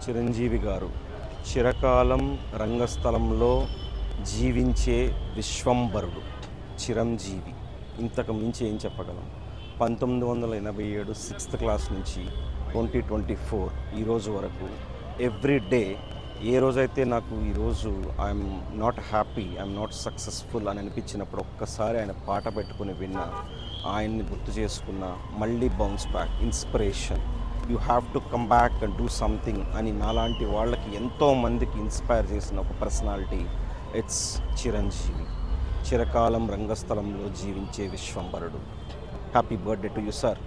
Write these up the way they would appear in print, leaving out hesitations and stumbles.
చిరంజీవి గారు చిరకాలం రంగస్థలంలో జీవించే విశ్వంభరుడు, చిరంజీవి. ఇంతకు మించి ఏం చెప్పగలం? 1987 6th క్లాస్ నుంచి 2024 ఈరోజు వరకు ఎవ్రీ డే ఏ రోజైతే నాకు ఈరోజు I'm not happy, I'm not successful అని అనిపించినప్పుడు ఒక్కసారి ఆయన పాట పెట్టుకుని విన్నా, ఆయన్ని గుర్తు చేసుకున్న, మళ్ళీ bounce back, inspiration, you have to come back and do something అని నాలాంటి వాళ్ళకి ఎంతోమందికి ఇన్స్పైర్ చేసిన ఒక పర్సనాలిటీ ఇట్స్ చిరంజీవి. చిరకాలం రంగస్థలంలో జీవించే విశ్వంభరుడు. Happy birthday to you sir.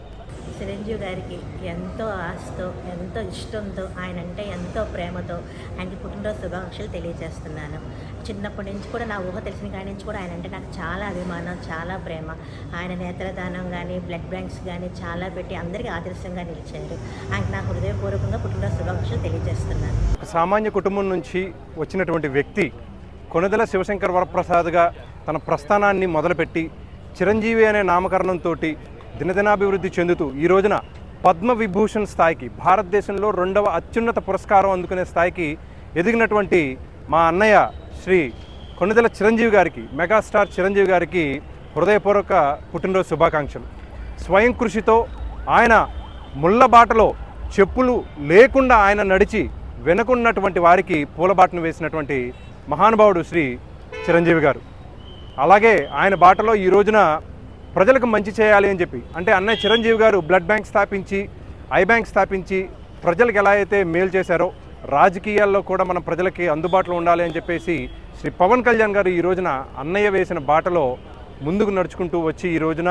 Chiranjeevi గారికి ఎంతో ఆశతో, ఎంతో ఇష్టంతో, ఆయన అంటే ఎంతో ప్రేమతో ఆయనకి పుట్టినరోజు శుభాకాంక్షలు తెలియజేస్తున్నాను. చిన్నప్పటి నుంచి కూడా, నా ఊహ తెలిసిన కాడి నుంచి కూడా ఆయన అంటే నాకు చాలా అభిమానం, చాలా ప్రేమ. ఆయన నేత్రదానం కానీ, బ్లడ్ బ్యాంక్స్ కానీ చాలా పెట్టి అందరికీ ఆదర్శంగా నిలిచారు. ఆయనకు నా హృదయపూర్వకంగా పుట్టినరోజు శుభాకాంక్షలు తెలియజేస్తున్నాను. ఒక సామాన్య కుటుంబం నుంచి వచ్చినటువంటి వ్యక్తి కొణిదెల శివశంకర్ వరప్రసాద్గా తన ప్రస్థానాన్ని మొదలుపెట్టి చిరంజీవి అనే నామకరణంతో దినదినాభివృద్ధి చెందుతూ ఈ రోజున పద్మవిభూషణ్ స్థాయికి, భారతదేశంలో 2వ అత్యున్నత పురస్కారం అందుకునే స్థాయికి ఎదిగినటువంటి మా అన్నయ్య శ్రీ కొణిదెల చిరంజీవి గారికి, మెగాస్టార్ చిరంజీవి గారికి హృదయపూర్వక పుట్టినరోజు శుభాకాంక్షలు. స్వయం కృషితో ఆయన ముళ్ళబాటలో చెప్పులు లేకుండా ఆయన నడిచి వెనుకున్నటువంటి వారికి పూలబాటను వేసినటువంటి మహానుభావుడు శ్రీ చిరంజీవి గారు. అలాగే ఆయన బాటలో ఈ రోజున ప్రజలకు మంచి చేయాలి అని చెప్పి, అంటే అన్నయ్య చిరంజీవి గారు బ్లడ్ బ్యాంక్ స్థాపించి, ఐ బ్యాంక్ స్థాపించి ప్రజలకు ఎలా అయితే మేలు చేశారో, రాజకీయాల్లో కూడా మనం ప్రజలకి అందుబాటులో ఉండాలి అని చెప్పేసి శ్రీ పవన్ కళ్యాణ్ గారు ఈ రోజున అన్నయ్య వేసిన బాటలో ముందుకు నడుచుకుంటూ వచ్చి ఈ రోజున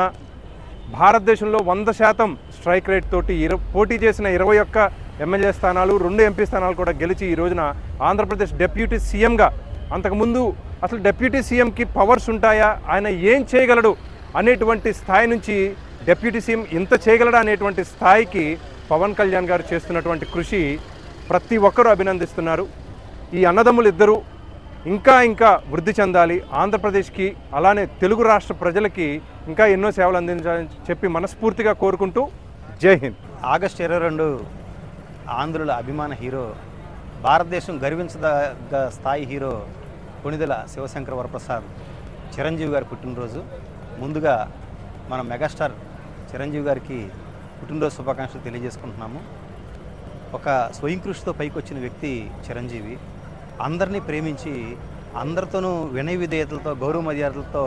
భారతదేశంలో 100% స్ట్రైక్ రేట్ తోటి పోటీ చేసిన 21 ఎమ్మెల్యే స్థానాలు, 2 ఎంపీ స్థానాలు కూడా గెలిచి ఈ రోజున ఆంధ్రప్రదేశ్ డిప్యూటీ సీఎంగా, అంతకుముందు అసలు డిప్యూటీ సీఎంకి పవర్స్ ఉంటాయా, ఆయన ఏం చేయగలడు అనేటువంటి స్థాయి నుంచి డిప్యూటీ సీఎం ఇంత చేయగలడా అనేటువంటి స్థాయికి పవన్ కళ్యాణ్ గారు చేస్తున్నటువంటి కృషి ప్రతి ఒక్కరూ అభినందిస్తున్నారు. ఈ అన్నదమ్ములు ఇద్దరు ఇంకా వృద్ధి చెందాలి, ఆంధ్రప్రదేశ్కి అలానే తెలుగు రాష్ట్ర ప్రజలకి ఇంకా ఎన్నో సేవలు అందించాలని చెప్పి మనస్ఫూర్తిగా కోరుకుంటూ జై హింద్. ఆగస్టు 22 ఆంధ్రుల అభిమాన హీరో, భారతదేశం గర్వించదగ్గ స్థాయి హీరో కొణిదెల శివశంకర్ వరప్రసాద్ చిరంజీవి గారి పుట్టినరోజు. ముందుగా మనం మెగాస్టార్ చిరంజీవి గారికి పుట్టినరోజు శుభాకాంక్షలు తెలియజేసుకుంటున్నాము. ఒక స్వయం కృషితో పైకి వచ్చిన వ్యక్తి చిరంజీవి. అందరినీ ప్రేమించి, అందరితోనూ వినయ విధేయతలతో, గౌరవ మర్యాదలతో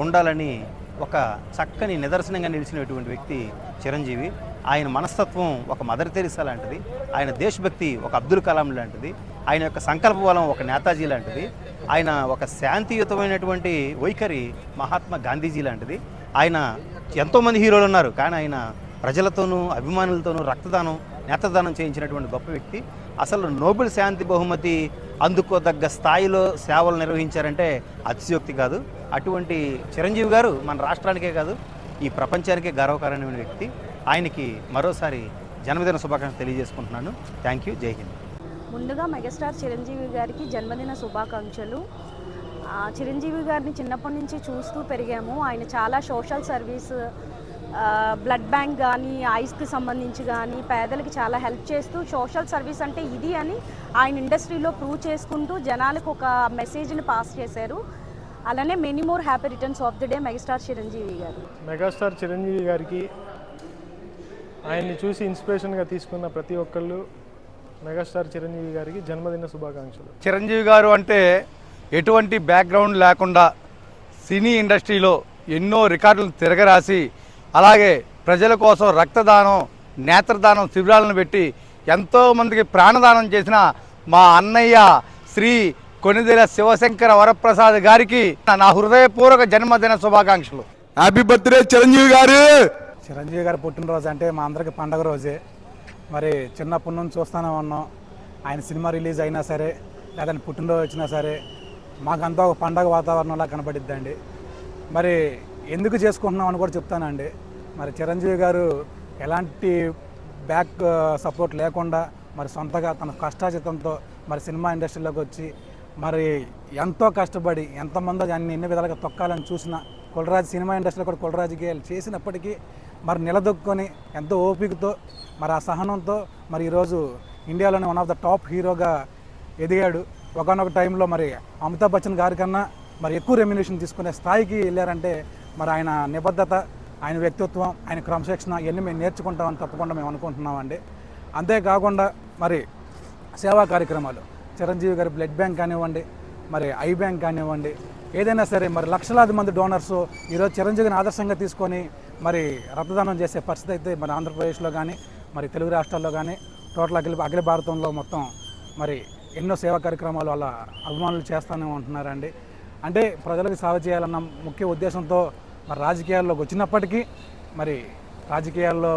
ఉండాలని ఒక చక్కని నిదర్శనంగా నిలిచినటువంటి వ్యక్తి చిరంజీవి. ఆయన మనస్తత్వం ఒక మదర్ తెరిసా లాంటిది, ఆయన దేశభక్తి ఒక అబ్దుల్ కలాం లాంటిది, ఆయన యొక్క సంకల్ప బలం ఒక నేతాజీ లాంటిది, ఆయన ఒక శాంతియుతమైనటువంటి వైఖరి మహాత్మా గాంధీజీ లాంటిది. ఆయన ఎంతోమంది హీరోలు ఉన్నారు, కానీ ఆయన ప్రజలతోనూ అభిమానులతోనూ రక్తదానం, నేత్రదానం చేయించినటువంటి గొప్ప వ్యక్తి. అసలు నోబెల్ శాంతి బహుమతి అందుకోదగ్గ స్థాయిలో సేవలు నిర్వహించారంటే అతిశయోక్తి కాదు. అటువంటి చిరంజీవి గారు మన రాష్ట్రానికే కాదు, ఈ ప్రపంచానికే గర్వకారణమైన వ్యక్తి. ఆయనకి మరోసారి జన్మదిన శుభాకాంక్షలు తెలియజేసుకుంటున్నాను. Thank you. జై హింద్. ముందుగా మెగాస్టార్ చిరంజీవి గారికి జన్మదిన శుభాకాంక్షలు. చిరంజీవి గారిని చిన్నప్పటి నుంచి చూస్తూ పెరిగాము. ఆయన చాలా సోషల్ సర్వీస్, బ్లడ్ బ్యాంక్ కానీ, ఐస్కి సంబంధించి కానీ పేదలకి చాలా హెల్ప్ చేస్తూ, సోషల్ సర్వీస్ అంటే ఇది అని ఆయన ఇండస్ట్రీలో ప్రూవ్ చేసుకుంటూ జనాలకు ఒక మెసేజ్ని పాస్ చేశారు. అలానే many more happy returns of the day megastar Chiranjeevi గారు. మెగాస్టార్ చిరంజీవి గారికి, ఆయన్ని చూసి ఇన్స్పిరేషన్గా తీసుకున్న ప్రతి ఒక్కళ్ళు మెగాస్టార్ చిరంజీవి గారికి జన్మదిన శుభాకాంక్షలు. చిరంజీవి గారు అంటే ఎటువంటి బ్యాక్గ్రౌండ్ లేకుండా సినీ ఇండస్ట్రీలో ఎన్నో రికార్డులు తిరగరాసి, అలాగే ప్రజల కోసం రక్తదానం, నేత్రదానం శిబిరాలను పెట్టి ఎంతోమందికి ప్రాణదానం చేసిన మా అన్నయ్య శ్రీ కొణిదెల శివశంకర వరప్రసాద్ గారికి నా హృదయపూర్వక జన్మదిన శుభాకాంక్షలు. హ్యాపీ బర్త్డే చిరంజీవి గారు. చిరంజీవి గారి పుట్టినరోజు అంటే మా అందరికి పండగ రోజే. మరి చిన్నప్పటి నుంచి చూస్తూనే ఉన్నాం. ఆయన సినిమా రిలీజ్ అయినా సరే, లేదంటే పుట్టినరోజు వచ్చినా సరే, మాకంతా ఒక పండగ వాతావరణంలా కనబడిద్దండి. మరి ఎందుకు చేసుకుంటున్నాం అని కూడా చెప్తానండి. మరి చిరంజీవి గారు ఎలాంటి బ్యాక్ సపోర్ట్ లేకుండా మరి సొంతగా తన కష్టాచితంతో మరి సినిమా ఇండస్ట్రీలోకి వచ్చి మరి ఎంతో కష్టపడి ఎంతమంది ఎన్ని విధాలుగా తొక్కాలని చూసిన కొలరాజు సినిమా ఇండస్ట్రీలో కూడా కొలరాజకీయాలు చేసినప్పటికీ మరి నిలదొక్కుని ఎంతో ఓపికతో మరి ఆ సహనంతో మరి ఈరోజు ఇండియాలోనే వన్ ఆఫ్ ద టాప్ హీరోగా ఎదిగాడు. ఒకనొక టైంలో మరి అమితాబ్ బచ్చన్ గారి కన్నా మరి ఎక్కువ రెమ్యునేషన్ తీసుకునే స్థాయికి వెళ్ళారంటే మరి ఆయన నిబద్ధత, ఆయన వ్యక్తిత్వం, ఆయన క్రమశిక్షణ ఇవన్నీ మేము నేర్చుకుంటామని తప్పకుండా మేము అనుకుంటున్నామండి. అంతేకాకుండా మరి సేవా కార్యక్రమాలు, చిరంజీవి గారి బ్లడ్ బ్యాంక్ కానివ్వండి, మరి ఐ బ్యాంక్ కానివ్వండి, ఏదైనా సరే మరి లక్షలాది మంది డోనర్స్ ఈరోజు చిరంజీవిని ఆదర్శంగా తీసుకొని మరి రక్తదానం చేసే పరిస్థితి అయితే మరి ఆంధ్రప్రదేశ్లో కానీ మరి తెలుగు రాష్ట్రాల్లో కానీ టోటల్ అఖిల భారతంలో మొత్తం మరి ఎన్నో సేవా కార్యక్రమాలు వాళ్ళ అభిమానులు చేస్తూనే ఉంటున్నారండి. అంటే ప్రజలకు సేవ చేయాలన్న ముఖ్య ఉద్దేశంతో మరి రాజకీయాల్లోకి వచ్చినప్పటికీ మరి రాజకీయాల్లో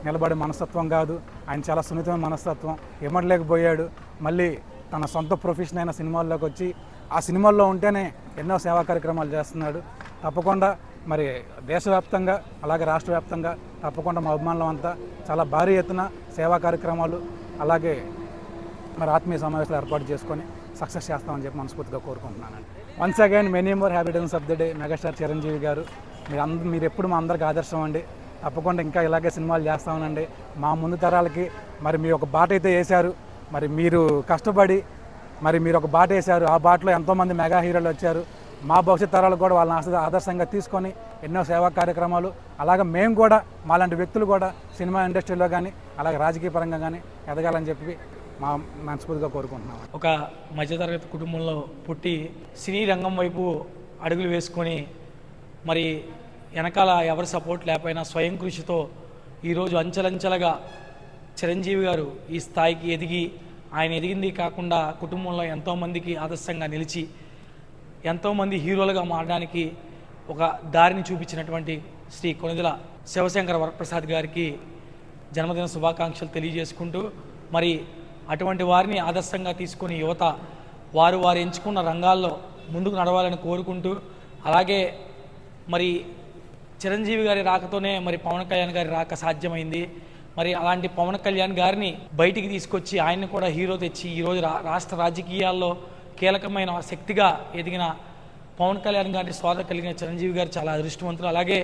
నిలబడే మనస్తత్వం కాదు, ఆయన చాలా సున్నితమైన మనస్తత్వం. ఇమ్మడలేకపోయాడు, మళ్ళీ తన సొంత ప్రొఫెషన్ అయిన సినిమాల్లోకి వచ్చి ఆ సినిమాల్లో ఉంటేనే ఎన్నో సేవా కార్యక్రమాలు చేస్తున్నాడు. తప్పకుండా మరి దేశవ్యాప్తంగా అలాగే రాష్ట్ర వ్యాప్తంగా తప్పకుండా మా అభిమానులం అంతా చాలా భారీ ఎత్తున సేవా కార్యక్రమాలు అలాగే మరి ఆత్మీయ సమావేశాలు ఏర్పాటు చేసుకొని సక్సెస్ చేస్తామని చెప్పి మనస్ఫూర్తిగా కోరుకుంటున్నానండి. Once again many more happy returns of the day megastar Chiranjeevi గారు. మీరు ఎప్పుడు మా అందరికి ఆదర్శం అండి. తప్పకుండా ఇంకా ఇలాగే సినిమాలు చేస్తామనండి. మా ముందు తరాలకి మరి మీరు ఒక బాట అయితే వేశారు, మరి మీరు కష్టపడి మరి మీరు ఒక బాట వేశారు. ఆ బాటలో ఎంతోమంది మెగా హీరోలు వచ్చారు. మా భవిష్యత్ తరాలు కూడా వాళ్ళని ఆదర్శంగా తీసుకొని ఎన్నో సేవా కార్యక్రమాలు అలాగే మేము కూడా మాలాంటి వ్యక్తులు కూడా సినిమా ఇండస్ట్రీలో కానీ అలాగే రాజకీయ పరంగా కానీ ఎదగాలని చెప్పి మా మనస్ఫూర్తిగా కోరుకుంటున్నాం. ఒక మధ్యతరగతి కుటుంబంలో పుట్టి సినీ రంగం వైపు అడుగులు వేసుకొని మరి వెనకాల ఎవరి సపోర్ట్ లేకపోయినా స్వయం కృషితో ఈరోజు అంచెలంచెలుగా చిరంజీవి గారు ఈ స్థాయికి ఎదిగి ఆయన ఎదిగింది కాకుండా కుటుంబంలో ఎంతోమందికి ఆదర్శంగా నిలిచి ఎంతోమంది హీరోలుగా మారడానికి ఒక దారిని చూపించినటువంటి శ్రీ కొణిదెల శివశంకర వరప్రసాద్ గారికి జన్మదిన శుభాకాంక్షలు తెలియజేసుకుంటూ మరి అటువంటి వారిని ఆదర్శంగా తీసుకుని యువత వారు ఎంచుకున్న రంగాల్లో ముందుకు నడవాలని కోరుకుంటూ అలాగే మరి చిరంజీవి గారి రాకతోనే మరి పవన్ కళ్యాణ్ గారి రాక సాధ్యమైంది. మరి అలాంటి పవన్ కళ్యాణ్ గారిని బయటికి తీసుకొచ్చి ఆయన్ని కూడా హీరో తెచ్చి ఈరోజు రాష్ట్ర రాజకీయాల్లో కీలకమైన శక్తిగా ఎదిగిన పవన్ కళ్యాణ్ గారి సోదరు కలిగిన చిరంజీవి గారు చాలా అదృష్టవంతులు. అలాగే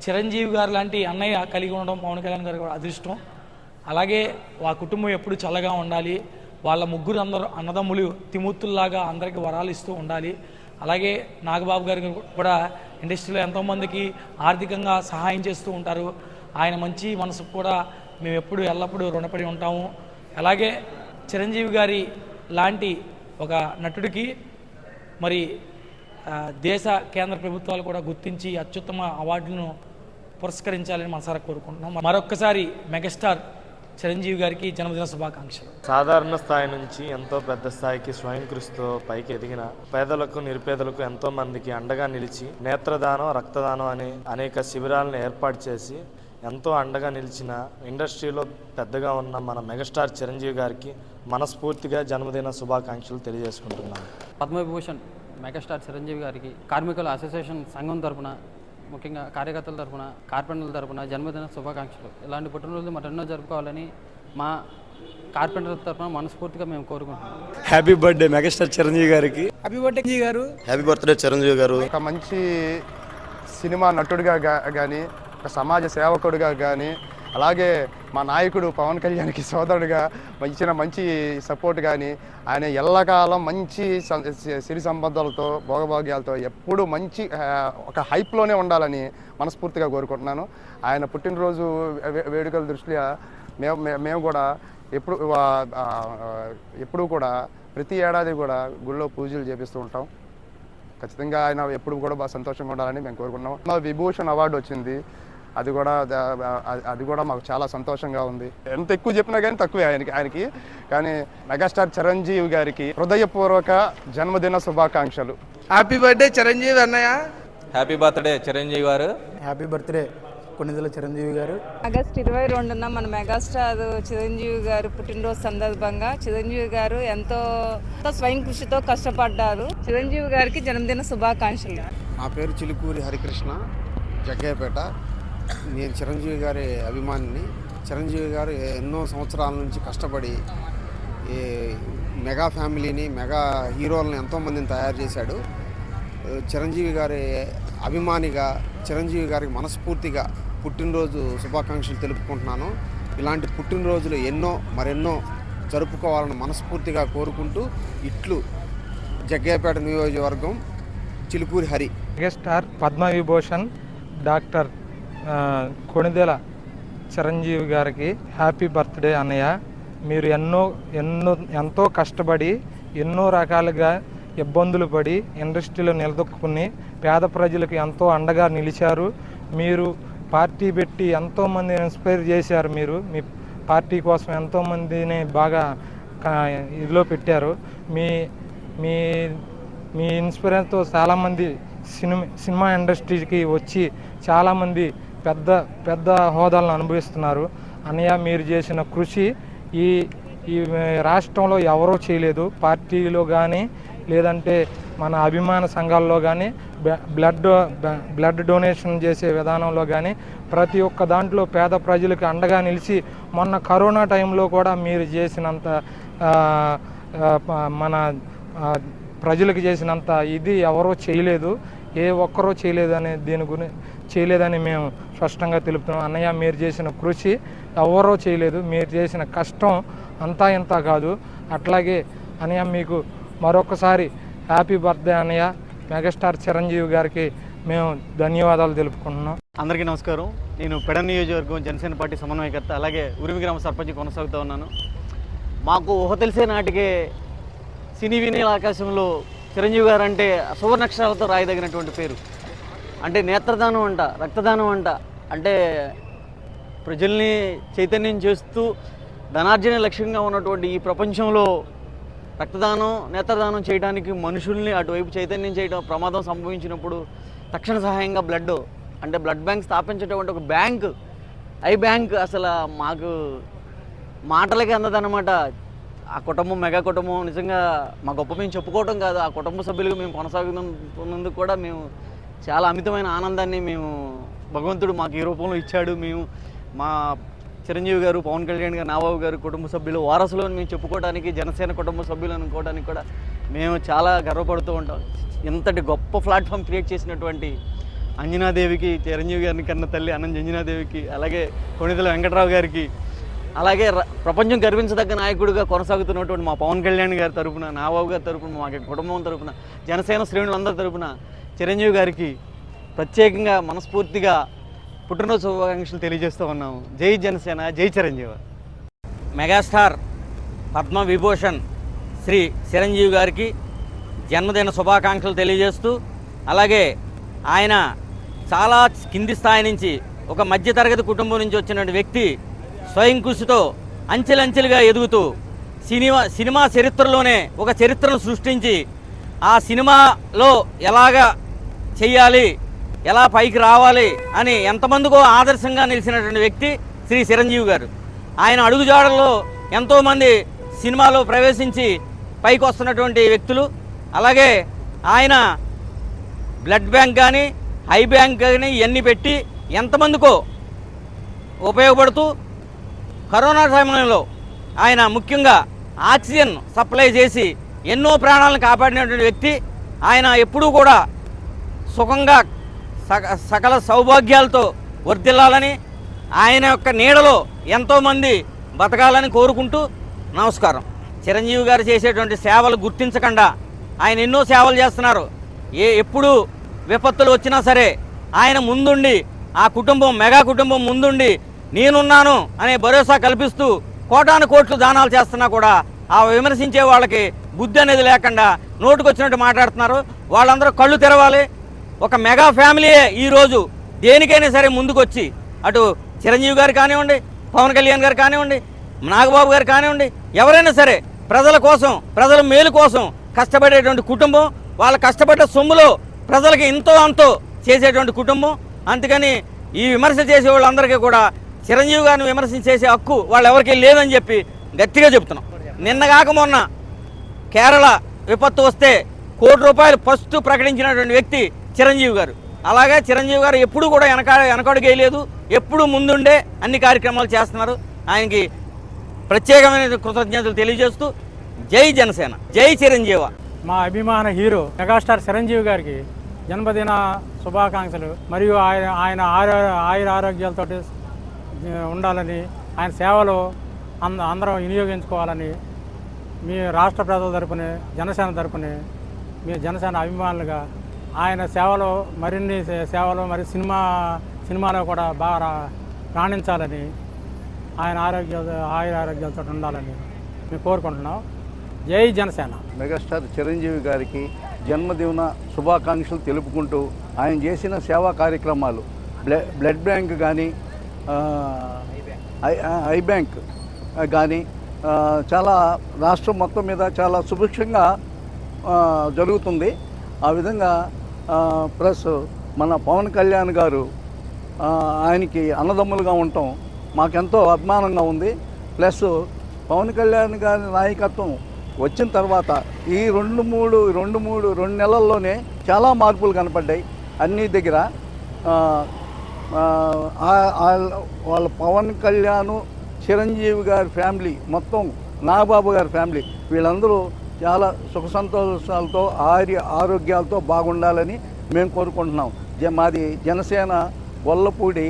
చిరంజీవి గారు లాంటి అన్నయ్య కలిగి ఉండడం పవన్ కళ్యాణ్ గారు కూడా అదృష్టం. అలాగే ఆ కుటుంబం ఎప్పుడు చల్లగా ఉండాలి, వాళ్ళ ముగ్గురు అన్నదమ్ములు తిమూర్తుల్లాగా అందరికీ వరాలు ఇస్తూ ఉండాలి. అలాగే నాగబాబు గారు కూడా ఇండస్ట్రీలో ఎంతోమందికి ఆర్థికంగా సహాయం చేస్తూ ఉంటారు. ఆయన మంచి మనసుకు కూడా మేము ఎప్పుడు ఎల్లప్పుడూ రుణపడి ఉంటాము. అలాగే చిరంజీవి గారి లాంటి ఒక నటుడికి మరి దేశ కేంద్ర ప్రభుత్వాలు కూడా గుర్తించి అత్యుత్తమ అవార్డులను పురస్కరించాలని మనసారా కోరుకుంటున్నాం. మరొక్కసారి మెగాస్టార్ చిరంజీవి గారికి జన్మదిన శుభాకాంక్షలు. సాధారణ స్థాయి నుంచి ఎంతో పెద్ద స్థాయికి స్వయం కృషితో పైకి ఎదిగిన పేదలకు నిరుపేదలకు ఎంతో మందికి అండగా నిలిచి నేత్రదానం రక్తదానం అనే అనేక శిబిరాలను ఏర్పాటు చేసి ఎంతో అండగా నిలిచిన ఇండస్ట్రీలో పెద్దగా ఉన్న మన మెగాస్టార్ చిరంజీవి గారికి మనస్ఫూర్తిగా జన్మదిన శుభాకాంక్షలు తెలియజేసుకుంటున్నాను. పద్మవిభూషణ్ మెగాస్టార్ చిరంజీవి గారికి కార్మికుల అసోసియేషన్ సంఘం తరపున ముఖ్యంగా కార్యకర్తల తరపున కార్పెంటర్ల తరపున జన్మదిన శుభాకాంక్షలు. ఇలాంటి పుట్టినరోజులు మరెన్నో జరుపుకోవాలని మా కార్పెంటర్ల తరపున మనస్ఫూర్తిగా మేము కోరుకుంటున్నాం. హ్యాపీ బర్త్డే మెగాస్టార్ చిరంజీవి గారికి. హ్యాపీ బర్త్డే గారు. హ్యాపీ బర్త్డే చిరంజీవి గారు. ఒక మంచి సినిమా నటుడిగా కానీ ఒక సమాజ సేవకుడిగా కానీ అలాగే మా నాయకుడు పవన్ కళ్యాణ్కి సోదరుడిగా ఇచ్చిన మంచి సపోర్ట్ కానీ ఆయన ఎల్లకాలం మంచి సిరి సంబంధాలతో భోగభాగ్యాలతో ఎప్పుడు మంచి ఒక హైప్లోనే ఉండాలని మనస్ఫూర్తిగా కోరుకుంటున్నాను. ఆయన పుట్టినరోజు వేడుకల దృష్ట్యా మేము కూడా ఎప్పుడు కూడా ప్రతి ఏడాది కూడా గుళ్ళో పూజలు చేపిస్తూ ఉంటాం. ఖచ్చితంగా ఆయన ఎప్పుడు కూడా బాగా సంతోషంగా ఉండాలని మేము కోరుకున్నాం. మా విభూషణ్ అవార్డు వచ్చింది, అది కూడా మాకు చాలా సంతోషంగా ఉంది. ఎంత ఎక్కువ చెప్పినా కానీ తక్కువే ఆయనకి. కానీ మెగాస్టార్ చిరంజీవి గారికి హృదయపూర్వక జన్మదిన శుభాకాంక్షలు. హ్యాపీ బర్త్డే చిరంజీవి అన్నయ్య. హ్యాపీ బర్త్డే చిరంజీవి గారు. హ్యాపీ బర్త్డే కొణిదెల చిరంజీవి గారు. ఆగస్టు 22న మన మెగాస్టార్ చిరంజీవి గారు పుట్టినరోజు సందర్భంగా చిరంజీవి గారు ఎంతో స్వయం కృషితో కష్టపడ్డారు. చిరంజీవి గారికి జన్మదిన శుభాకాంక్షలు. నా పేరు చిలుకూరి హరికృష్ణ, జగ్గయ్యపేట. నేను చిరంజీవి గారి అభిమానిని. చిరంజీవి గారు ఎన్నో సంవత్సరాల నుంచి కష్టపడి ఈ మెగా ఫ్యామిలీని మెగా హీరోలను ఎంతోమందిని తయారు చేశాడు. చిరంజీవి గారి అభిమానిగా చిరంజీవి గారికి మనస్ఫూర్తిగా పుట్టినరోజు శుభాకాంక్షలు తెలుపుకుంటున్నాను. ఇలాంటి పుట్టినరోజులు మరెన్నో జరుపుకోవాలని మనస్ఫూర్తిగా కోరుకుంటూ ఇట్లు జగ్గయ్యపేట నియోజకవర్గం చిలుకూరి హరి. మెగాస్టార్ పద్మవిభూషణ్ డాక్టర్ కొణిదెల చిరంజీవి గారికి హ్యాపీ బర్త్డే అన్నయ్య. మీరు ఎంతో కష్టపడి ఎన్నో రకాలుగా ఇబ్బందులు పడి ఇండస్ట్రీలో నిలదొక్కుని పేద ప్రజలకు ఎంతో అండగా నిలిచారు. మీరు పార్టీ పెట్టి ఎంతోమంది ఇన్స్పైర్ చేశారు. మీరు మీ పార్టీ కోసం ఎంతోమందిని బాగా ఇదిలో పెట్టారు. మీ మీ మీ ఇన్స్పిరేషన్తో చాలామంది సినిమా ఇండస్ట్రీకి వచ్చి చాలామంది పెద్ద పెద్ద హోదాలను అనుభవిస్తున్నారు. అన్నయ్య, మీరు చేసిన కృషి ఈ రాష్ట్రంలో ఎవరూ చేయలేదు. పార్టీలో కానీ లేదంటే మన అభిమాన సంఘాల్లో కానీ బ్లడ్ డొనేషన్ చేసే విధానంలో కానీ ప్రతి ఒక్క దాంట్లో పేద ప్రజలకు అండగా నిలిచి మొన్న కరోనా టైంలో కూడా మీరు చేసినంత మన ప్రజలకు చేసినంత ఇది ఎవరో చేయలేదు, ఏ ఒక్కరో చేయలేదని చేయలేదని మేము స్పష్టంగా తెలుపుతున్నాం. అన్నయ్య, మీరు చేసిన కృషి ఎవరో చేయలేదు. మీరు చేసిన కష్టం అంతా ఇంత కాదు. అట్లాగే అన్నయ్య, మీకు మరొకసారి హ్యాపీ బర్త్డే అన్నయ్య. మెగాస్టార్ చిరంజీవి గారికి మేము ధన్యవాదాలు తెలుపుకుంటున్నాం. అందరికీ నమస్కారం. నేను పెడ నియోజకవర్గం జనసేన పార్టీ సమన్వయకర్త, అలాగే ఉరిమి గ్రామ సర్పంచ్ కొనసాగుతూ ఉన్నాను. మాకు ఊహ తెలిసే నాటికే సినీ వినీల ఆకాశంలో చిరంజీవి గారు అంటే సువర్ణాక్షరాలతో రాయదగినటువంటి పేరు. అంటే నేత్రదానం అంట, రక్తదానం అంట, అంటే ప్రజల్ని చైతన్యం చేస్తూ ధనార్జన లక్ష్యంగా ఉన్నటువంటి ఈ ప్రపంచంలో రక్తదానం, నేత్రదానం చేయడానికి మనుషుల్ని అటువైపు చైతన్యం చేయడం, ప్రమాదం సంభవించినప్పుడు తక్షణ సహాయంగా బ్లడ్ బ్యాంక్ స్థాపించేటువంటి ఒక బ్యాంక్, ఐ బ్యాంక్ అసలు మాకు మాటలకి అందదన్నమాట. ఆ కుటుంబం మెగా కుటుంబం నిజంగా మా గొప్ప మేము చెప్పుకోవడం కాదు, ఆ కుటుంబ సభ్యులుగా మేము కొనసాగుతున్నందుకు కూడా మేము చాలా అమితమైన ఆనందాన్ని భగవంతుడు మాకు ఈ రూపంలో ఇచ్చాడు. మేము మా చిరంజీవి గారు, పవన్ కళ్యాణ్ గారు, నాగబాబు గారు కుటుంబ సభ్యులు వారసులు అని మేము చెప్పుకోవడానికి, జనసేన కుటుంబ సభ్యులు అనుకోవడానికి కూడా మేము చాలా గర్వపడుతూ ఉంటాం. ఇంతటి గొప్ప ప్లాట్ఫామ్ క్రియేట్ చేసినటువంటి అంజనాదేవికి, చిరంజీవి గారిని కన్న తల్లి అంజనాదేవికి, అలాగే కొణిదెల వెంకట్రావు గారికి, అలాగే ప్రపంచం గర్వించదగ్గ నాయకుడిగా కొనసాగుతున్నటువంటి మా పవన్ కళ్యాణ్ గారి తరపున, నాగబాబు గారి తరపున, మా కుటుంబం తరపున, జనసేన శ్రేణులందరి తరపున చిరంజీవి గారికి ప్రత్యేకంగా మనస్ఫూర్తిగా పుట్టినరోజు శుభాకాంక్షలు తెలియజేస్తూ ఉన్నాము. జై జనసేన, జై చిరంజీవి. మెగాస్టార్ పద్మవిభూషణ్ శ్రీ చిరంజీవి గారికి జన్మదిన శుభాకాంక్షలు తెలియజేస్తూ, అలాగే ఆయన చాలా కింది స్థాయి నుంచి ఒక మధ్యతరగతి కుటుంబం నుంచి వచ్చిన వ్యక్తి స్వయం కృషితో అంచెలంచెలుగా ఎదుగుతూ సినిమా చరిత్రలోనే ఒక చరిత్రను సృష్టించి ఆ సినిమాలో ఎలాగా చెయ్యాలి, ఎలా పైకి రావాలి అని ఎంతమందికో ఆదర్శంగా నిలిచినటువంటి వ్యక్తి శ్రీ చిరంజీవి గారు. ఆయన అడుగుజాడల్లో ఎంతోమంది సినిమాలో ప్రవేశించి పైకి వస్తున్నటువంటి వ్యక్తులు. అలాగే ఆయన బ్లడ్ బ్యాంక్ కానీ, ఐ బ్యాంక్ కానీ ఇవన్నీ పెట్టి ఎంతమందికో ఉపయోగపడుతూ కరోనా సమయంలో ఆయన ముఖ్యంగా ఆక్సిజన్ సప్లై చేసి ఎన్నో ప్రాణాలను కాపాడినటువంటి వ్యక్తి. ఆయన ఎప్పుడూ కూడా సుఖంగా సకల సౌభాగ్యాలతో వర్ధిల్లాలని, ఆయన యొక్క నీడలో ఎంతోమంది బతకాలని కోరుకుంటూ నమస్కారం. చిరంజీవి గారు చేసేటువంటి సేవలు గుర్తించకుండా ఆయన ఎన్నో సేవలు చేస్తున్నారు. ఎప్పుడు విపత్తులు వచ్చినా సరే ఆయన ముందుండి, ఆ కుటుంబం మెగా కుటుంబం ముందుండి నేనున్నాను అనే భరోసా కల్పిస్తూ కోటాను కోట్లు దానాలు చేస్తున్నా కూడా ఆ విమర్శించే వాళ్ళకి బుద్ధి అనేది లేకుండా నోటుకొచ్చినట్టు మాట్లాడుతున్నారు. వాళ్ళందరూ కళ్ళు తెరవాలి. ఒక మెగా ఫ్యామిలీయే ఈరోజు దేనికైనా సరే ముందుకొచ్చి, అటు చిరంజీవి గారు కానివ్వండి, పవన్ కళ్యాణ్ గారు కానివ్వండి, నాగబాబు గారు కానివ్వండి, ఎవరైనా సరే ప్రజల కోసం, ప్రజల మేలు కోసం కష్టపడేటువంటి కుటుంబం. వాళ్ళ కష్టపడ్డ సొమ్ములో ప్రజలకి ఎంతో అంతో చేసేటువంటి కుటుంబం. అందుకని ఈ విమర్శ చేసే వాళ్ళందరికీ కూడా చిరంజీవి గారిని విమర్శించేసే హక్కు వాళ్ళెవరికీ లేదని చెప్పి గట్టిగా చెప్తున్నాం. నిన్నగాక మొన్న కేరళ విపత్తు వస్తే ₹1 ఫస్ట్ ప్రకటించినటువంటి వ్యక్తి చిరంజీవి గారు. అలాగే చిరంజీవి గారు ఎప్పుడు కూడా వెనకడుగేయలేదు, ఎప్పుడు ముందుండే అన్ని కార్యక్రమాలు చేస్తున్నారు. ఆయనకి ప్రత్యేకమైన కృతజ్ఞతలు తెలియజేస్తూ జై జనసేన, జై చిరంజీవి. మా అభిమాన హీరో మెగాస్టార్ చిరంజీవి గారికి జన్మదిన శుభాకాంక్షలు. మరియు ఆయన ఆయుర ఆరోగ్యాలతో ఉండాలని, ఆయన సేవలో అందరం వినియోగించుకోవాలని మీ రాష్ట్ర ప్రజల తరపున జనసేన తరపున మీ జనసేన అభిమానులుగా ఆయన సేవలో మరిన్ని సేవలు మరి సినిమాలో కూడా బాగా రాణించాలని ఆయన ఆరోగ్యాలతో ఉండాలని మేము కోరుకుంటున్నాం. జై జనసేన. మెగాస్టార్ చిరంజీవి గారికి జన్మదిన శుభాకాంక్షలు తెలుపుకుంటూ ఆయన చేసిన సేవా కార్యక్రమాలు బ్లడ్ బ్యాంక్ కానీ ఐ బ్యాంక్ కానీ చాలా రాష్ట్రం మొత్తం మీద చాలా సుభిక్షంగా జరుగుతుంది. ఆ విధంగా ప్లస్ మన పవన్ కళ్యాణ్ గారు ఆయనకి అన్నదమ్ములుగా ఉండటం మాకెంతో అభిమానంగా ఉంది. ప్లస్ పవన్ కళ్యాణ్ గారి నాయకత్వం వచ్చిన తర్వాత ఈ రెండు నెలల్లోనే చాలా మార్పులు కనపడ్డాయి అన్ని దగ్గర. వాళ్ళ పవన్ కళ్యాణ్, చిరంజీవి గారి ఫ్యామిలీ మొత్తం, నాగబాబు గారి ఫ్యామిలీ వీళ్ళందరూ చాలా సుఖ సంతోషాలతో ఆరోగ్యాలతో బాగుండాలని మేము కోరుకుంటున్నాం. మాది జనసేన వల్లపూడి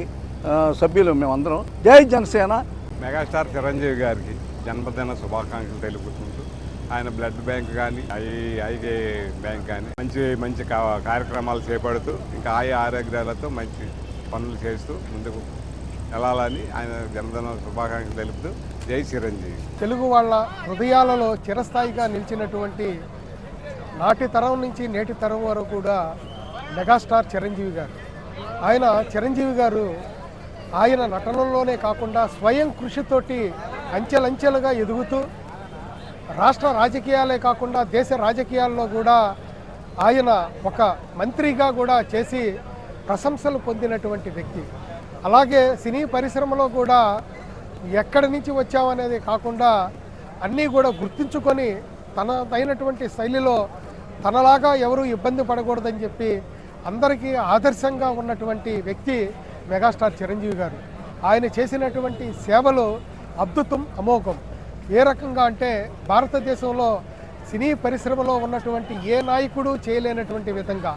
సభ్యులు మేమందరం. జై జనసేన. మెగాస్టార్ చిరంజీవి గారికి జన్మదిన శుభాకాంక్షలు తెలుపుకుంటూ ఆయన బ్లడ్ బ్యాంక్ కానీ ఐ బ్యాంక్ కానీ మంచి కార్యక్రమాలు చేపడుతూ ఇంకా ఆరోగ్యాలతో మంచి పనులు చేస్తూ ముందుకు వెళ్ళాలని ఆయన జన్మదిన శుభాకాంక్షలు తెలుపుతూ జై చిరంజీవి. తెలుగు వాళ్ళ హృదయాలలో చిరస్థాయిగా నిలిచినటువంటి నాటి తరం నుంచి నేటి తరం వరకు కూడా మెగాస్టార్ చిరంజీవి గారు. చిరంజీవి గారు ఆయన నటనలోనే కాకుండా స్వయం కృషితోటి అంచెలంచెలుగా ఎదుగుతూ రాష్ట్ర రాజకీయాలే కాకుండా దేశ రాజకీయాల్లో కూడా ఆయన ఒక మంత్రిగా కూడా చేసి ప్రశంసలు పొందినటువంటి వ్యక్తి. అలాగే సినీ పరిశ్రమలో కూడా ఎక్కడి నుంచి వచ్చామనేది కాకుండా అన్నీ కూడా గుర్తించుకొని తనదైనటువంటి శైలిలో తనలాగా ఎవరు ఇబ్బంది పడకూడదని చెప్పి అందరికీ ఆదర్శంగా ఉన్నటువంటి వ్యక్తి మెగాస్టార్ చిరంజీవి గారు. ఆయన చేసినటువంటి సేవలు అద్భుతం, అమోఘం. ఏ రకంగా అంటే భారతదేశంలో సినీ పరిశ్రమలో ఉన్నటువంటి ఏ నాయకుడు చేయలేనటువంటి విధంగా,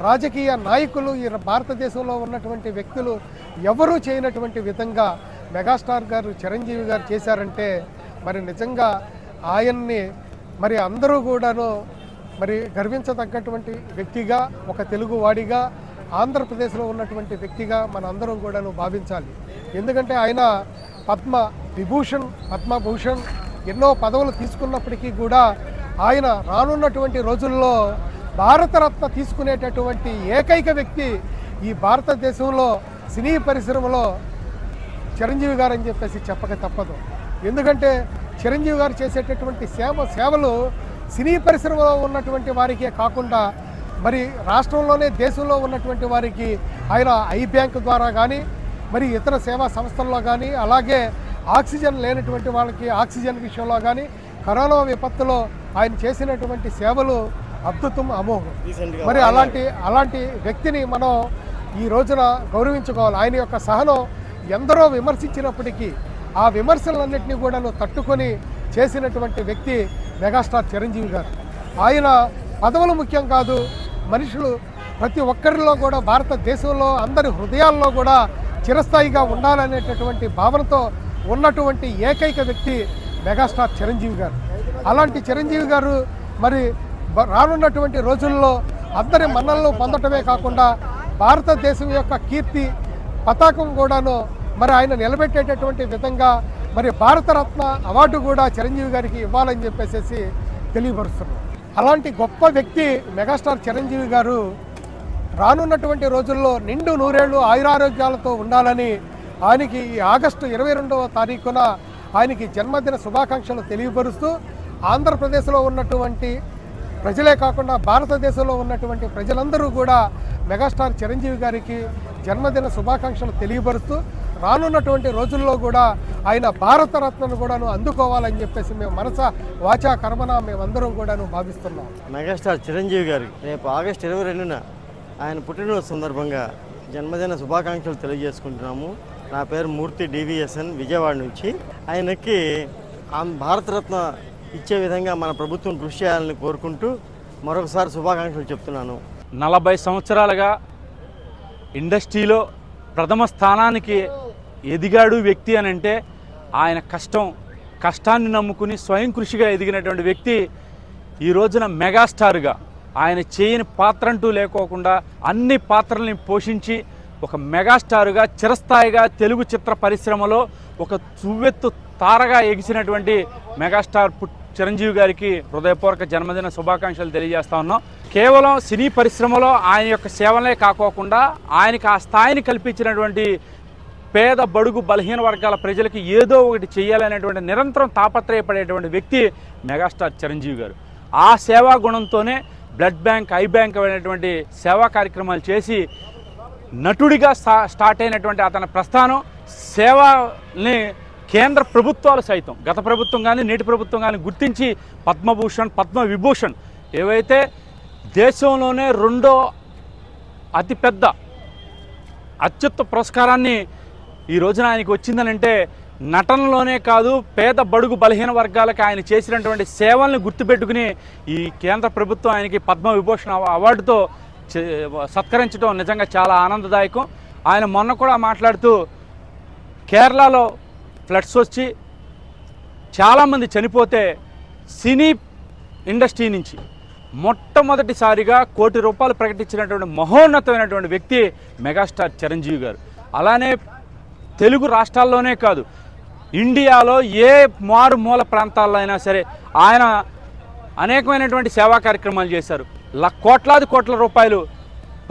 రాజకీయ నాయకులు ఈ భారతదేశంలో ఉన్నటువంటి వ్యక్తులు ఎవరూ చేయనటువంటి విధంగా మెగాస్టార్ గారు చిరంజీవి గారు చేశారంటే మరి నిజంగా ఆయన్ని మరి అందరూ కూడాను మరి గర్వించదగ్గటువంటి వ్యక్తిగా, ఒక తెలుగువాడిగా, ఆంధ్రప్రదేశ్లో ఉన్నటువంటి వ్యక్తిగా మన అందరం కూడాను భావించాలి. ఎందుకంటే ఆయన పద్మభూషణ్ ఎన్నో పదవులు తీసుకున్నప్పటికీ కూడా ఆయన రానున్నటువంటి రోజుల్లో భారతరత్న తీసుకునేటటువంటి ఏకైక వ్యక్తి ఈ భారతదేశంలో సినీ పరిశ్రమలో చిరంజీవి గారు అని చెప్పేసి చెప్పక తప్పదు. ఎందుకంటే చిరంజీవి గారు చేసేటటువంటి సేవలు సినీ పరిశ్రమలో ఉన్నటువంటి వారికే కాకుండా మరి రాష్ట్రంలోనే దేశంలో ఉన్నటువంటి వారికి ఆయన ఐ బ్యాంక్ ద్వారా కానీ మరి ఇతర సేవా సంస్థల్లో కానీ, అలాగే ఆక్సిజన్ లేనటువంటి వాళ్ళకి ఆక్సిజన్ విషయంలో కానీ, కరోనా విపత్తులో ఆయన చేసినటువంటి సేవలు అద్భుతం, అమోఘం. మరి అలాంటి వ్యక్తిని మనం ఈ రోజున గౌరవించుకోవాలి. ఆయన యొక్క సహనం ఎందరో విమర్శించినప్పటికీ ఆ విమర్శలన్నింటినీ కూడా తట్టుకొని చేసినటువంటి వ్యక్తి మెగాస్టార్ చిరంజీవి గారు. ఆయన పదవులు ముఖ్యం కాదు, మనుషులు ప్రతి ఒక్కరిలో కూడా భారతదేశంలో అందరి హృదయాల్లో కూడా చిరస్థాయిగా ఉండాలనేటటువంటి భావనతో ఉన్నటువంటి ఏకైక వ్యక్తి మెగాస్టార్ చిరంజీవి గారు. అలాంటి చిరంజీవి గారు మరి రానున్నటువంటి రోజుల్లో అందరి మన్నలను పొందటమే కాకుండా భారతదేశం యొక్క కీర్తి పతాకం కూడాను మరి ఆయన నిలబెట్టేటటువంటి విధంగా మరి భారతరత్న అవార్డు కూడా చిరంజీవి గారికి ఇవ్వాలని చెప్పేసి తెలియపరుస్తున్నాం. అలాంటి గొప్ప వ్యక్తి మెగాస్టార్ చిరంజీవి గారు రానున్నటువంటి రోజుల్లో నిండు నూరేళ్లు ఆయురారోగ్యాలతో ఉండాలని ఆయనకి ఈ ఆగస్టు 22వ తారీఖున ఆయనకి జన్మదిన శుభాకాంక్షలు తెలియపరుస్తూ ఆంధ్రప్రదేశ్లో ఉన్నటువంటి ప్రజలే కాకుండా భారతదేశంలో ఉన్నటువంటి ప్రజలందరూ కూడా మెగాస్టార్ చిరంజీవి గారికి జన్మదిన శుభాకాంక్షలు తెలియపరుస్తూ రానున్నటువంటి రోజుల్లో కూడా ఆయన భారతరత్నను కూడాను అందుకోవాలని చెప్పేసి మేము మనస వాచా కర్మన మేమందరం కూడాను భావిస్తున్నాం. మెగాస్టార్ చిరంజీవి గారికి రేపు ఆగస్టు 22న ఆయన పుట్టినరోజు సందర్భంగా జన్మదిన శుభాకాంక్షలు తెలియజేసుకుంటున్నాము. నా పేరు మూర్తి డివిఎస్ఎన్ విజయవాడ నుంచి. ఆయనకి భారతరత్న ఇచ్చే విధంగా మన ప్రభుత్వం కృషి చేయాలని కోరుకుంటూ మరొకసారి శుభాకాంక్షలు చెప్తున్నాను. 40 సంవత్సరాలుగా ఇండస్ట్రీలో ప్రథమ స్థానానికి ఎదిగాడు వ్యక్తి అని అంటే ఆయన కష్టం కష్టాన్ని నమ్ముకుని స్వయం కృషిగా ఎదిగినటువంటి వ్యక్తి ఈ రోజున మెగాస్టార్గా ఆయన చేయని పాత్ర అంటూ లేకోకుండా అన్ని పాత్రల్ని పోషించి ఒక మెగాస్టార్గా చిరస్థాయిగా తెలుగు చిత్ర పరిశ్రమలో ఒక చువ్వెత్తు తారగా ఎగిసినటువంటి మెగాస్టార్ చిరంజీవి గారికి హృదయపూర్వక జన్మదిన శుభాకాంక్షలు తెలియజేస్తా ఉన్నాం. కేవలం సినీ పరిశ్రమలో ఆయన యొక్క సేవలే కాకోకుండా ఆయనకి ఆ స్థాయిని కల్పించినటువంటి పేద బడుగు బలహీన వర్గాల ప్రజలకి ఏదో ఒకటి చేయాలనేటువంటి నిరంతరం తాపత్రయపడేటువంటి వ్యక్తి మెగాస్టార్ చిరంజీవి గారు. ఆ సేవా గుణంతోనే బ్లడ్ బ్యాంక్, ఐ బ్యాంక్ అనేటువంటి సేవా కార్యక్రమాలు చేసి నటుడిగా స్టార్ట్ అయినటువంటి అతని ప్రస్థానం సేవని కేంద్ర ప్రభుత్వాలు సైతం, గత ప్రభుత్వం కానీ నేటి ప్రభుత్వం కానీ గుర్తించి పద్మభూషణ్, పద్మవిభూషణ్ ఏవైతే దేశంలోనే రెండో అతిపెద్ద అత్యుత్తమ పురస్కారాన్ని ఈ రోజున ఆయనకి వచ్చిందనంటే నటనలోనే కాదు పేద బడుగు బలహీన వర్గాలకు ఆయన చేసినటువంటి సేవల్ని గుర్తుపెట్టుకుని ఈ కేంద్ర ప్రభుత్వం ఆయనకి పద్మవిభూషణ్ అవార్డుతో సత్కరించడం నిజంగా చాలా ఆనందదాయకం. ఆయన మొన్న కూడా మాట్లాడుతూ కేరళలో ఫ్లడ్స్ వచ్చి చాలామంది చనిపోతే సినీ ఇండస్ట్రీ నుంచి మొట్టమొదటిసారిగా ₹1 కోటి ప్రకటించినటువంటి మహోన్నతమైనటువంటి వ్యక్తి మెగాస్టార్ చిరంజీవి గారు. అలానే తెలుగు రాష్ట్రాల్లోనే కాదు, ఇండియాలో ఏ మారుమూల ప్రాంతాల్లో అయినా సరే ఆయన అనేకమైనటువంటి సేవా కార్యక్రమాలు చేశారు. కోట్ల రూపాయలు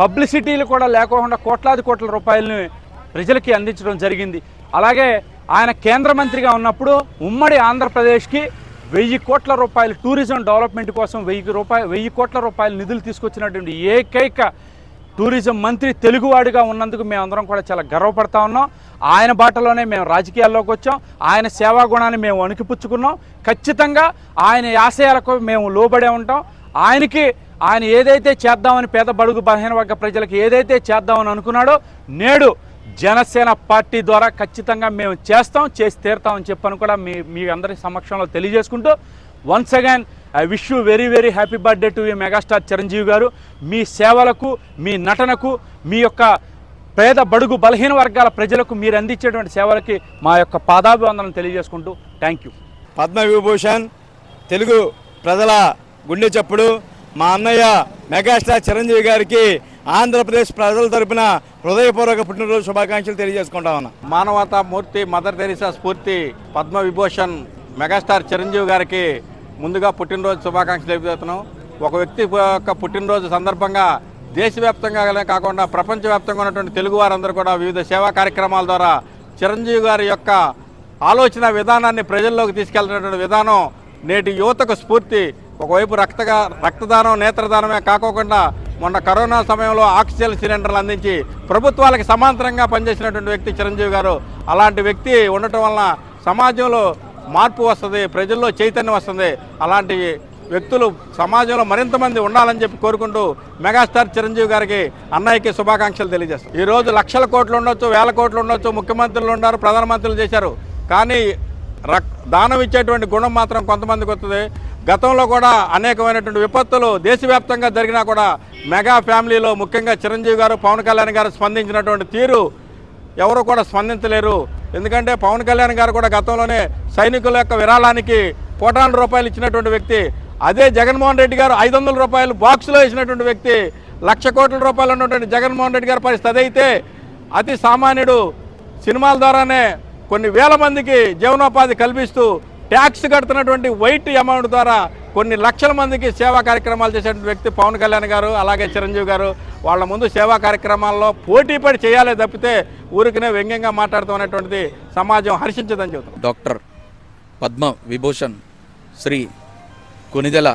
పబ్లిసిటీలు కూడా లేకుండా కోట్ల రూపాయలని ప్రజలకి అందించడం జరిగింది. అలాగే ఆయన కేంద్ర మంత్రిగా ఉన్నప్పుడు ఉమ్మడి ఆంధ్రప్రదేశ్కి 1000 కోట్ల రూపాయలు టూరిజం డెవలప్మెంట్ కోసం 1000 కోట్ల రూపాయలు నిధులు తీసుకొచ్చినటువంటి ఏకైక టూరిజం మంత్రి తెలుగువాడిగా ఉన్నందుకు మేమందరం కూడా చాలా గర్వపడతా ఉన్నాం. ఆయన బాటలోనే మేము రాజకీయాల్లోకి వచ్చాం. ఆయన సేవా గుణాన్ని మేము వణికిపుచ్చుకున్నాం. ఖచ్చితంగా ఆయన ఆశయాలకు మేము లోబడే ఉంటాం. ఆయన ఏదైతే చేద్దామని పేద బడుగు బలహీన వర్గ ప్రజలకు ఏదైతే చేద్దామని అనుకున్నాడో నేడు జనసేన పార్టీ ద్వారా ఖచ్చితంగా మేము చేసి తీరుతామని చెప్పని కూడా మీ అందరి సమక్షంలో తెలియజేసుకుంటూ once again I wish you very very happy birthday to you megastar Chiranjeevi గారు. మీ సేవలకు, మీ నటనకు, మీ యొక్క పేద బడుగు బలహీన వర్గాల ప్రజలకు మీరు అందించేటువంటి సేవలకి మా యొక్క పాదాభివందనం తెలియజేసుకుంటూ థ్యాంక్ యూ. పద్మవిభూషణ్ తెలుగు ప్రజల గుండె చప్పుడు మా అన్నయ్య మెగాస్టార్ చిరంజీవి గారికి ఆంధ్రప్రదేశ్ ప్రజల తరపున హృదయపూర్వక పుట్టినరోజు శుభాకాంక్షలు తెలియజేసుకుంటా ఉన్నా. మానవతా మూర్తి మదర్ తెరీసా స్ఫూర్తి పద్మవిభూషణ్ మెగాస్టార్ చిరంజీవి గారికి ముందుగా పుట్టినరోజు శుభాకాంక్షలు తెలియజేస్తున్నాం. ఒక వ్యక్తి యొక్క పుట్టినరోజు సందర్భంగా దేశవ్యాప్తంగానే కాకుండా ప్రపంచవ్యాప్తంగా ఉన్నటువంటి తెలుగు వారందరూ కూడా వివిధ సేవా కార్యక్రమాల ద్వారా చిరంజీవి గారి యొక్క ఆలోచన విధానాన్ని ప్రజల్లోకి తీసుకెళ్తున్నటువంటి విధానం నేటి యువతకు స్ఫూర్తి. ఒకవైపు రక్తదానం, నేత్రదానమే కాకోకుండా మొన్న కరోనా సమయంలో ఆక్సిజన్ సిలిండర్లు అందించి ప్రభుత్వాలకు సమాంతరంగా పనిచేసినటువంటి వ్యక్తి చిరంజీవి గారు. అలాంటి వ్యక్తి ఉండటం వలన సమాజంలో మార్పు వస్తుంది, ప్రజల్లో చైతన్యం వస్తుంది. అలాంటి వ్యక్తులు సమాజంలో మరింత మంది ఉండాలని చెప్పి కోరుకుంటూ మెగాస్టార్ చిరంజీవి గారికి అన్నయ్యకి శుభాకాంక్షలు తెలియజేస్తాం. ఈరోజు లక్షల కోట్లు ఉండొచ్చు, వేల కోట్లు ఉండొచ్చు, ముఖ్యమంత్రులు ఉన్నారు, ప్రధానమంత్రులు చేశారు, కానీ దానం ఇచ్చేటువంటి గుణం మాత్రం కొంతమందికి వస్తుంది. గతంలో కూడా అనేకమైనటువంటి విపత్తులు దేశవ్యాప్తంగా జరిగినా కూడా మెగా ఫ్యామిలీలో ముఖ్యంగా చిరంజీవి గారు, పవన్ కళ్యాణ్ గారు స్పందించినటువంటి తీరు ఎవరు కూడా స్పందించలేరు. ఎందుకంటే పవన్ కళ్యాణ్ గారు కూడా గతంలోనే సైనికుల యొక్క విరాళానికి కోటాను రూపాయలు ఇచ్చినటువంటి వ్యక్తి. అదే జగన్మోహన్ రెడ్డి గారు 500 రూపాయలు బాక్స్లో వేసినటువంటి వ్యక్తి. 1,00,000 కోట్ల రూపాయలు ఉన్నటువంటి జగన్మోహన్ రెడ్డి గారి పరిస్థితి అదైతే అతి సామాన్యుడు సినిమాల ద్వారానే కొన్ని వేల మందికి జీవనోపాధి కల్పిస్తూ ట్యాక్స్ కడుతున్నటువంటి వైట్ అమౌంట్ ద్వారా కొన్ని లక్షల మందికి సేవా కార్యక్రమాలు చేసేటువంటి వ్యక్తి పవన్ కళ్యాణ్ గారు, అలాగే చిరంజీవి గారు. వాళ్ళ ముందు సేవా కార్యక్రమాల్లో పోటీపడి చేయాలి తప్పితే ఊరికనే వ్యంగ్యంగా మాట్లాడతాం అనేటువంటిది సమాజం హర్షించదని చెబుతాం. డాక్టర్ పద్మ విభూషణ్ శ్రీ కొనిదెల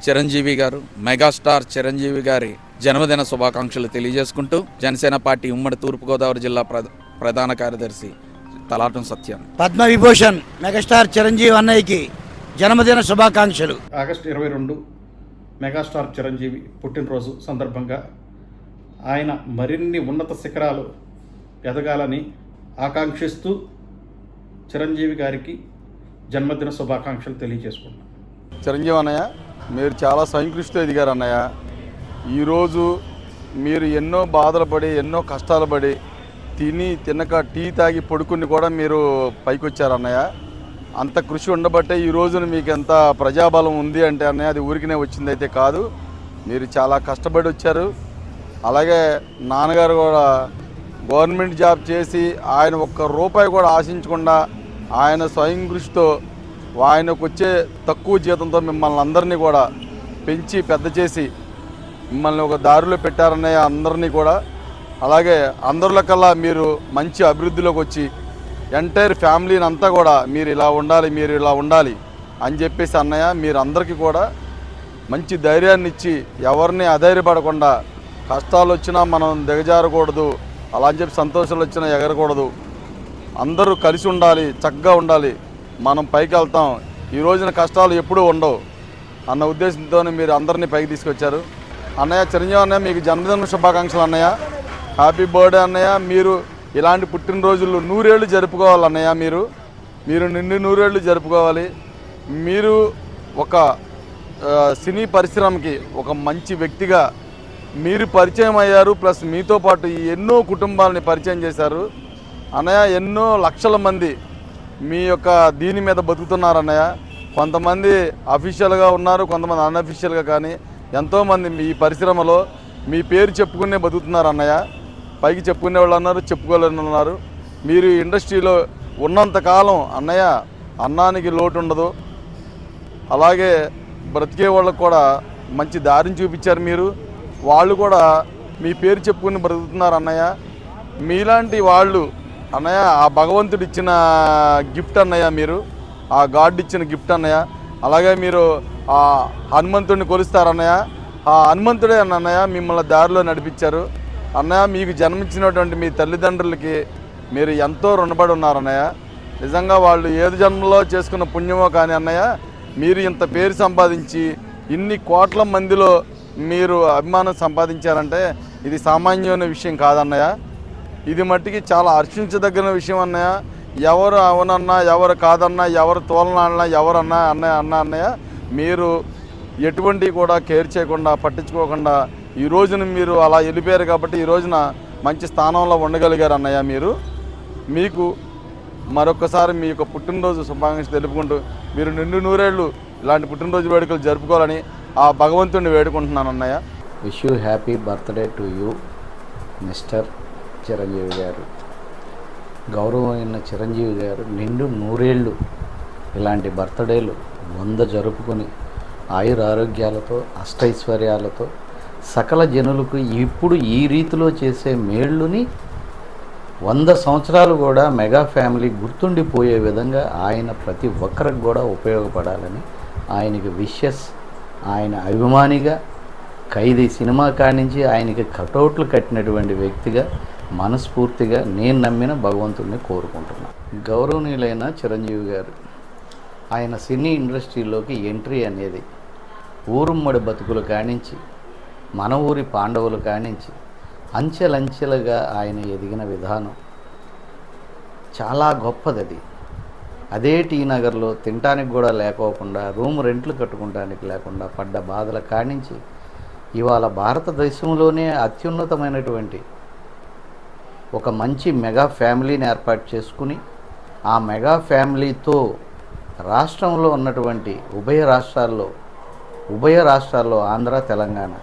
చిరంజీవి గారు, మెగాస్టార్ చిరంజీవి గారి జన్మదిన శుభాకాంక్షలు తెలియజేసుకుంటూ జనసేన పార్టీ ఉమ్మడి తూర్పుగోదావరి జిల్లా ప్రధాన కార్యదర్శి తలాటం సత్యం. పద్మవిభూషణ్ మెగాస్టార్ చిరంజీవి అన్నయ్యకి జన్మదిన శుభాకాంక్షలు. ఆగస్టు 22 మెగాస్టార్ చిరంజీవి పుట్టినరోజు సందర్భంగా ఆయన మరిన్ని ఉన్నత శిఖరాలు ఎదగాలని ఆకాంక్షిస్తూ చిరంజీవి గారికి జన్మదిన శుభాకాంక్షలు తెలియజేసుకున్నాను. చిరంజీవి అన్నయ్య, మీరు చాలా స్వయంకృషితో ఎదిగారు అన్నయ్య. ఈరోజు మీరు ఎన్నో బాధలు పడి, ఎన్నో కష్టాలు పడి, తినక టీ తాగి పడుకుని కూడా మీరు పైకి వచ్చారు అన్నయ్య. అంత కృషి ఉండబట్టే ఈ రోజున మీకు ఎంత ప్రజాబలం ఉంది అంటే అన్నయ్య అది ఊరికినే వచ్చిందైతే కాదు. మీరు చాలా కష్టపడి వచ్చారు. అలాగే నాన్నగారు కూడా గవర్నమెంట్ జాబ్ చేసి ఆయన ఒక్క రూపాయి కూడా ఆశించకుండా ఆయన స్వయం కృషితో ఆయనకు వచ్చే తక్కువ జీతంతో మిమ్మల్ని అందరినీ కూడా పెంచి పెద్ద చేసి మిమ్మల్ని ఒక దారిలో పెట్టారన్నయ్య అందరినీ కూడా. అలాగే అందరిలోకల్లా మీరు మంచి అభివృద్ధిలోకి వచ్చి ఎంటైర్ ఫ్యామిలీని అంతా కూడా మీరు ఇలా ఉండాలి అని చెప్పేసి అన్నయ్య మీరు అందరికీ కూడా మంచి ధైర్యాన్ని ఇచ్చి ఎవరిని అధైర్యపడకుండా కష్టాలు వచ్చినా మనం దిగజారకూడదు, అలా అని చెప్పి సంతోషాలు వచ్చినా ఎగరకూడదు, అందరూ కలిసి ఉండాలి, చక్కగా ఉండాలి, మనం పైకి వెళ్తాం, ఈ రోజున కష్టాలు ఎప్పుడూ ఉండవు అన్న ఉద్దేశంతోనే మీరు అందరినీ పైకి తీసుకొచ్చారు. అన్నయ్య చిరంజీవి అన్నయ్య మీకు జన్మదిన శుభాకాంక్షలు అన్నయ్య. హ్యాపీ బర్త్డే అన్నయ్య. మీరు ఇలాంటి పుట్టినరోజులు 100 ఏళ్ళు జరుపుకోవాలి అన్నయ్య. మీరు నిండు 100 ఏళ్ళు జరుపుకోవాలి. మీరు ఒక సినీ పరిశ్రమకి ఒక మంచి వ్యక్తిగా మీరు పరిచయం అయ్యారు. ప్లస్ మీతో పాటు ఎన్నో కుటుంబాలని పరిచయం చేశారు అన్నయ్య. ఎన్నో లక్షల మంది మీ యొక్క దీని మీద బతుకుతున్నారు అన్నయ్య. కొంతమంది అఫీషియల్గా ఉన్నారు, కొంతమంది అన్అఫీషియల్గా, కానీ ఎంతోమంది మీ పరిశ్రమలో మీ పేరు చెప్పుకునే బతుకుతున్నారు అన్నయ్య. పైకి చెప్పుకునే వాళ్ళు ఉన్నారు, చెప్పుకోలేని ఉన్నారు. మీరు ఇండస్ట్రీలో ఉన్నంతకాలం అన్నయ్య అన్నానికి లోటు ఉండదు. అలాగే బ్రతికే వాళ్ళకు కూడా మంచి దారిని చూపించారు మీరు. వాళ్ళు కూడా మీ పేరు చెప్పుకుని బ్రతుకుతున్నారు అన్నయ్య. మీలాంటి వాళ్ళు అన్నయ్య ఆ భగవంతుడు ఇచ్చిన గిఫ్ట్ అన్నయ్య. మీరు ఆ గాడ్ ఇచ్చిన గిఫ్ట్ అన్నయ్య. అలాగే మీరు ఆ హనుమంతుడిని కొలుస్తారన్నయ్య. ఆ హనుమంతుడే అన్నయ్య మిమ్మల్ని దారిలో నడిపించారు అన్నయ్య. మీకు జన్మించినటువంటి మీ తల్లిదండ్రులకి మీరు ఎంతో రుణపడి ఉన్నారన్నయ్య. నిజంగా వాళ్ళు ఏది జన్మలో చేసుకున్న పుణ్యమో కానీ అన్నయ్య, మీరు ఇంత పేరు సంపాదించి ఇన్ని కోట్ల మందిలో మీరు అభిమానం సంపాదించారంటే ఇది సామాన్యమైన విషయం కాదన్నయ్య. ఇది మట్టికి చాలా హర్షించదగిన విషయం అన్నయ్య. ఎవరు అవునన్నా, ఎవరు కాదన్నా, ఎవరు తోలనా, ఎవరన్నా అన్నయ్య మీరు ఎటువంటి కూడా కేర్ చేయకుండా పట్టించుకోకుండా ఈ రోజున మీరు అలా వెళ్ళిపోయారు కాబట్టి ఈ రోజున మంచి స్థానంలో ఉండగలిగారు అన్నయ్య. మీకు మరొకసారి మీ యొక్క పుట్టినరోజు శుభాకాంక్షలు తెలుపుకుంటూ మీరు నిండు 100 ఏళ్ళు ఇలాంటి పుట్టినరోజు వేడుకలు జరుపుకోవాలని ఆ భగవంతుడిని వేడుకుంటున్నాను అన్నయ్య. Wish you happy birthday to you mister Chiranjeevi గారు. గౌరవమైన చిరంజీవి గారు నిండు 100 ఏళ్ళు ఇలాంటి బర్త్డేలు 100 జరుపుకొని ఆయుర ఆరోగ్యాలతో అష్టైశ్వర్యాలతో సకల జనులకు ఇప్పుడు ఈ రీతిలో చేసే మేళ్ళుని 100 సంవత్సరాలు కూడా మెగా ఫ్యామిలీ గుర్తుండిపోయే విధంగా ఆయన ప్రతి ఒక్కరికి కూడా ఉపయోగపడాలని ఆయనకి విషెస్. ఆయన అభిమానిగా ఖైదీ సినిమా కానించి ఆయనకి కటౌట్లు కట్టినటువంటి వ్యక్తిగా మనస్ఫూర్తిగా నేను నమ్మిన భగవంతుడిని కోరుకుంటున్నాను. గౌరవనీయులైన చిరంజీవి గారు ఆయన సినీ ఇండస్ట్రీలోకి ఎంట్రీ అనేది ఊరుమ్మడి బతుకులు కానించి మన ఊరి పాండవులు కానించి అంచెలంచెలుగా ఆయన ఎదిగిన విధానం చాలా గొప్పది. అదే టీ నగర్లో తినటానికి కూడా లేకోకుండా రూమ్ రెంట్లు కట్టుకోవడానికి లేకుండా పడ్డ బాధల కానించి ఇవాళ భారతదేశంలోనే అత్యున్నతమైనటువంటి ఒక మంచి మెగా ఫ్యామిలీని ఏర్పాటు చేసుకుని ఆ మెగా ఫ్యామిలీతో రాష్ట్రంలో ఉన్నటువంటి ఉభయ రాష్ట్రాల్లో ఆంధ్ర, తెలంగాణ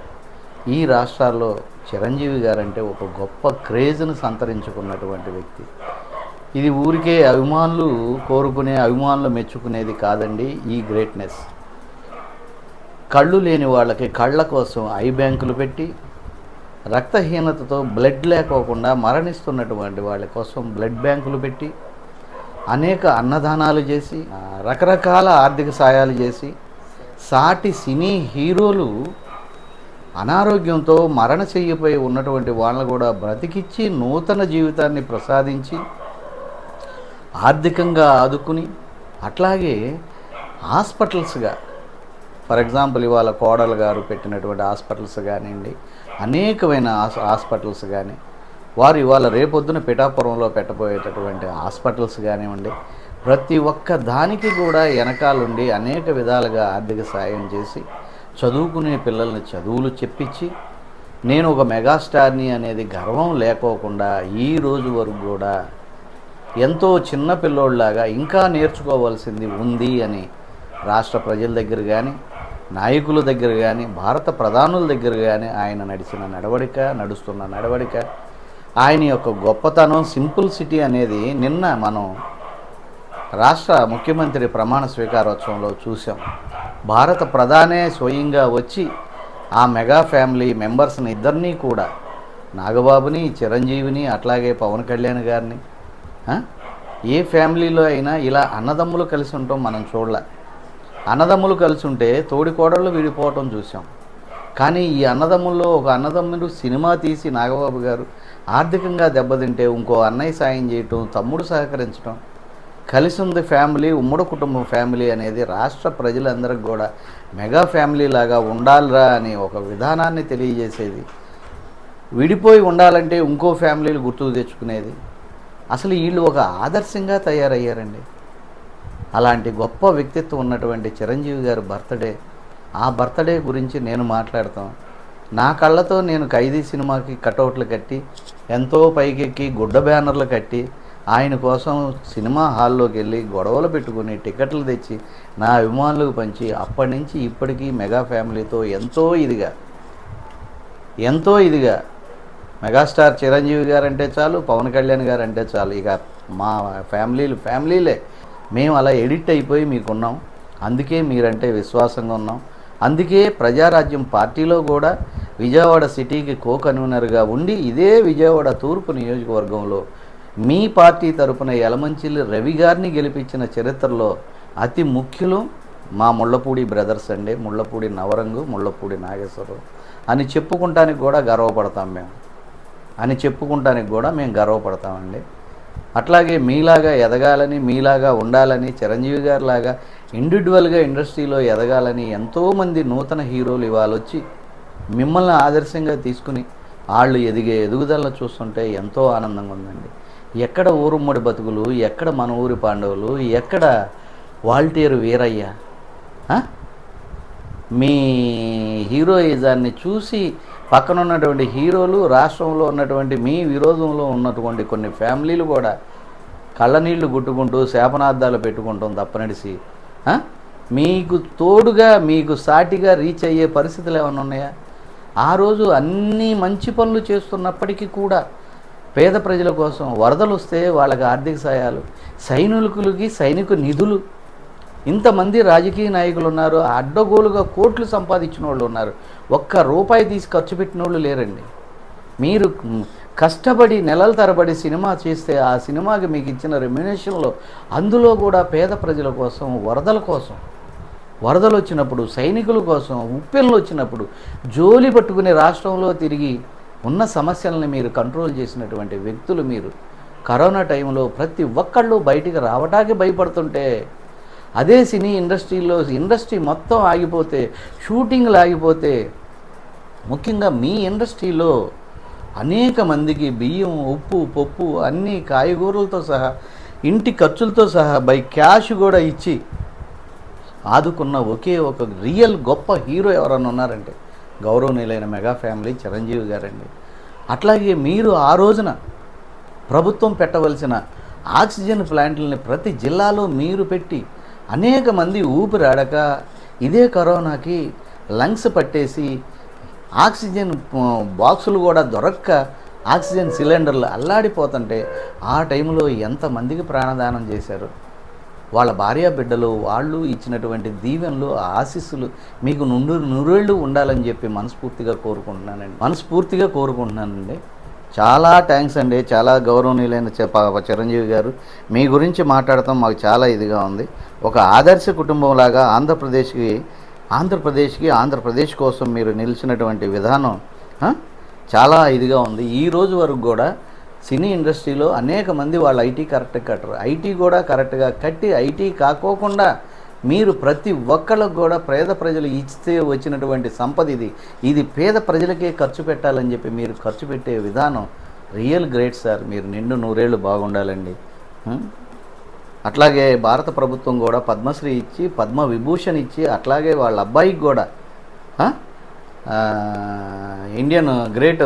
ఈ రాష్ట్రాల్లో చిరంజీవి గారంటే ఒక గొప్ప క్రేజ్ను సంతరించుకున్నటువంటి వ్యక్తి. ఇది ఊరికే అభిమానులు కోరుకునే, అభిమానులు మెచ్చుకునేది కాదండి. ఈ గ్రేట్నెస్ కళ్ళు లేని వాళ్ళకి కళ్ళ కోసం ఐ బ్యాంకులు పెట్టి, రక్తహీనతతో బ్లడ్ లేకోకుండా మరణిస్తున్నటువంటి వాళ్ళ కోసం బ్లడ్ బ్యాంకులు పెట్టి, అనేక అన్నదానాలు చేసి, రకరకాల ఆర్థిక సాయాలు చేసి, సాటి సినీ హీరోలు అనారోగ్యంతో మరణశయ్యపై ఉన్నటువంటి వాళ్ళను కూడా బ్రతికిచ్చి నూతన జీవితాన్ని ప్రసాదించి ఆర్థికంగా ఆదుకుని, అట్లాగే హాస్పిటల్స్గా ఫర్ ఎగ్జాంపుల్ ఇవాళ కోడలు గారు పెట్టినటువంటి హాస్పిటల్స్ కానివ్వండి, అనేకమైన హాస్పిటల్స్ కానీ, వారు ఇవాళ రేపొద్దున పిఠాపురంలో పెట్టబోయేటటువంటి హాస్పిటల్స్ కానివ్వండి, ప్రతి ఒక్క దానికి కూడా వెనకాలండి అనేక విధాలుగా ఆర్థిక సాయం చేసి చదువుకునే పిల్లల్ని చదువులు చెప్పించి, నేను ఒక మెగాస్టార్ని అనేది గర్వం లేకోకుండా ఈ రోజు వరకు కూడా ఎంతో చిన్న పిల్లోళ్ళలాగా ఇంకా నేర్చుకోవాల్సింది ఉంది అని రాష్ట్ర ప్రజల దగ్గర కానీ, నాయకుల దగ్గర కానీ, భారత ప్రధానుల దగ్గర కానీ ఆయన నడుస్తున్న నడవడిక, ఆయన యొక్క గొప్పతనం, సింపుల్సిటీ అనేది నిన్న మనం రాష్ట్ర ముఖ్యమంత్రి ప్రమాణ స్వీకారోత్సవంలో చూసాం. భారత ప్రధానే స్వయంగా వచ్చి ఆ మెగా ఫ్యామిలీ మెంబర్స్ని ఇద్దరినీ కూడా, నాగబాబుని, చిరంజీవిని, అట్లాగే పవన్ కళ్యాణ్ గారిని, ఏ ఫ్యామిలీలో అయినా ఇలా అన్నదమ్ములు కలిసి ఉంటాం మనం చూడలే. అన్నదమ్ములు కలిసి ఉంటే తోడికోడళ్ళు విడిపోవటం చూసాం. కానీ ఈ అన్నదమ్ముల్లో ఒక అన్నదమ్ముడు సినిమా తీసి నాగబాబు గారు ఆర్థికంగా దెబ్బతింటే ఇంకో అన్నయ్య సాయం చేయటం, తమ్ముడు సహకరించడం, కలిసి ఉంది ఫ్యామిలీ, ఉమ్మడి కుటుంబం ఫ్యామిలీ అనేది రాష్ట్ర ప్రజలందరికీ కూడా మెగా ఫ్యామిలీ లాగా ఉండాలిరా అని ఒక విధానాన్ని తెలియజేసేది. విడిపోయి ఉండాలంటే ఇంకో ఫ్యామిలీలు గుర్తుకు తెచ్చుకునేది. అసలు వీళ్ళు ఒక ఆదర్శంగా తయారయ్యారండి. అలాంటి గొప్ప వ్యక్తిత్వం ఉన్నటువంటి చిరంజీవి గారి బర్త్డే, ఆ బర్త్డే గురించి నేను మాట్లాడతాం. నా కళ్ళతో నేను ఖైదీ సినిమాకి కటౌట్లు కట్టి, ఎంతో పైకెక్కి గుడ్డ బ్యానర్లు కట్టి, ఆయన కోసం సినిమా హాల్లోకి వెళ్ళి గొడవలు పెట్టుకుని టికెట్లు తెచ్చి నా అభిమానులకు పంచి, అప్పటి నుంచి ఇప్పటికీ మెగా ఫ్యామిలీతో ఎంతో ఇదిగా మెగాస్టార్ చిరంజీవి గారు అంటే చాలు, పవన్ కళ్యాణ్ గారు అంటే చాలు, ఇక మా ఫ్యామిలీలే మేము అలా ఎడిట్ అయిపోయి మీకున్నాం. అందుకే మీరంటే విశ్వాసంగా ఉన్నాం. అందుకే ప్రజారాజ్యం పార్టీలో కూడా విజయవాడ సిటీకి కో కన్వీనర్గా ఉండి, ఇదే విజయవాడ తూర్పు నియోజకవర్గంలో మీ పార్టీ తరపున యలమంచిలి రవి గారిని గెలిపించిన చరిత్రలో అతి ముఖ్యులు మా ముళ్ళపూడి బ్రదర్స్ అండి. ముళ్ళపూడి నవరంగు, ముళ్ళపూడి నాగేశ్వరరావు అని చెప్పుకుంటానికి కూడా గర్వపడతామండి. అట్లాగే మీలాగా ఎదగాలని, మీలాగా ఉండాలని, చిరంజీవి గారిలాగా ఇండివిజువల్గా ఇండస్ట్రీలో ఎదగాలని ఎంతోమంది నూతన హీరోలు ఇవాళ వచ్చి మిమ్మల్ని ఆదర్శంగా తీసుకుని వాళ్ళు ఎదుగుదలను చూస్తుంటే ఎంతో ఆనందంగా ఉందండి. ఎక్కడ ఊరుమ్మడి బతుకులు, ఎక్కడ మన ఊరి పాండవులు, ఎక్కడ వాల్టేరు వీరయ్య? మీ హీరోయిజాన్ని చూసి పక్కన ఉన్నటువంటి హీరోలు, రాష్ట్రంలో ఉన్నటువంటి మీ విరోధంలో ఉన్నటువంటి కొన్ని ఫ్యామిలీలు కూడా కళ్ళనీళ్లు గుట్టుకుంటూ శాపనార్థాలు పెట్టుకుంటాం తప్పనిడిసి మీకు తోడుగా, మీకు సాటిగా రీచ్ అయ్యే పరిస్థితులు ఏమైనా ఉన్నాయా? ఆ రోజు అన్ని మంచి పనులు చేస్తున్నప్పటికీ కూడా పేద ప్రజల కోసం వరదలు వస్తే వాళ్ళకి ఆర్థిక సాయాలు, సైనిక నిధులు, ఇంతమంది రాజకీయ నాయకులు ఉన్నారు, అడ్డగోలుగా కోట్లు సంపాదించిన వాళ్ళు ఉన్నారు, ఒక్క రూపాయి తీసి ఖర్చు పెట్టిన వాళ్ళు లేరండి. మీరు కష్టపడి నెలల తరబడి సినిమా చేస్తే ఆ సినిమాకి మీకు ఇచ్చిన రెమ్యునేషన్లో అందులో కూడా పేద ప్రజల కోసం, వరదలు వచ్చినప్పుడు, సైనికుల కోసం, ఉప్పెన్లు వచ్చినప్పుడు జోలి పట్టుకుని రాష్ట్రంలో తిరిగి ఉన్న సమస్యలను మీరు కంట్రోల్ చేసినటువంటి వ్యక్తులు మీరు. కరోనా టైంలో ప్రతి ఒక్కళ్ళు బయటికి రావడానికి భయపడుతుంటే, అదే సినీ ఇండస్ట్రీలో ఇండస్ట్రీ మొత్తం ఆగిపోతే, షూటింగ్లు ఆగిపోతే, ముఖ్యంగా మీ ఇండస్ట్రీలో అనేక మందికి బియ్యం, ఉప్పు, పప్పు అన్నీ కాయగూరలతో సహా, ఇంటి ఖర్చులతో సహా బై క్యాష్ కూడా ఇచ్చి ఆదుకున్న ఒకే ఒక రియల్ గొప్ప హీరో ఎవరన్నా ఉన్నారంటే గౌరవనీయులైన మెగా ఫ్యామిలీ చిరంజీవి గారండి. అట్లాగే మీరు ఆ రోజున ప్రభుత్వం పెట్టవలసిన ఆక్సిజన్ ప్లాంట్లని ప్రతి జిల్లాలో మీరు పెట్టి అనేక మంది ఊపిరాడక ఇదే కరోనాకి లంగ్స్ పట్టేసి ఆక్సిజన్ బాక్సులు కూడా దొరక్క ఆక్సిజన్ సిలిండర్లు అల్లాడిపోతుంటే ఆ టైంలో ఎంతమందికి ప్రాణదానం చేశారు. వాళ్ళ భార్య బిడ్డలు వాళ్ళు ఇచ్చినటువంటి దీవెనలు, ఆశీస్సులు మీకు నూరేళ్ళు ఉండాలని చెప్పి మనస్ఫూర్తిగా కోరుకుంటున్నానండి. చాలా థ్యాంక్స్ అండి. చాలా గౌరవనీయులైన చిరంజీవి గారు, మీ గురించి మాట్లాడటం మాకు చాలా ఇదిగా ఉంది. ఒక ఆదర్శ కుటుంబంలాగా ఆంధ్రప్రదేశ్ కోసం మీరు నిలిచినటువంటి విధానం చాలా ఇదిగా ఉంది. ఈ రోజు వరకు కూడా సినీ ఇండస్ట్రీలో అనేక మంది వాళ్ళు ఐటీ కరెక్ట్గా కట్టరు, ఐటీ కూడా కరెక్ట్గా కట్టి ఐటీ కాకోకుండా మీరు ప్రతి ఒక్కళ్ళకు కూడా పేద ప్రజలు ఇస్తే వచ్చినటువంటి సంపద ఇది పేద ప్రజలకే ఖర్చు పెట్టాలని చెప్పి మీరు ఖర్చు పెట్టే విధానం రియల్ గ్రేట్ సార్. మీరు నిండు నూరేళ్ళు బాగుండాలండి. అట్లాగే భారత ప్రభుత్వం కూడా పద్మశ్రీ ఇచ్చి, పద్మ విభూషణ్ ఇచ్చి, అట్లాగే వాళ్ళ అబ్బాయికి కూడా ఇండియన్ గ్రేట్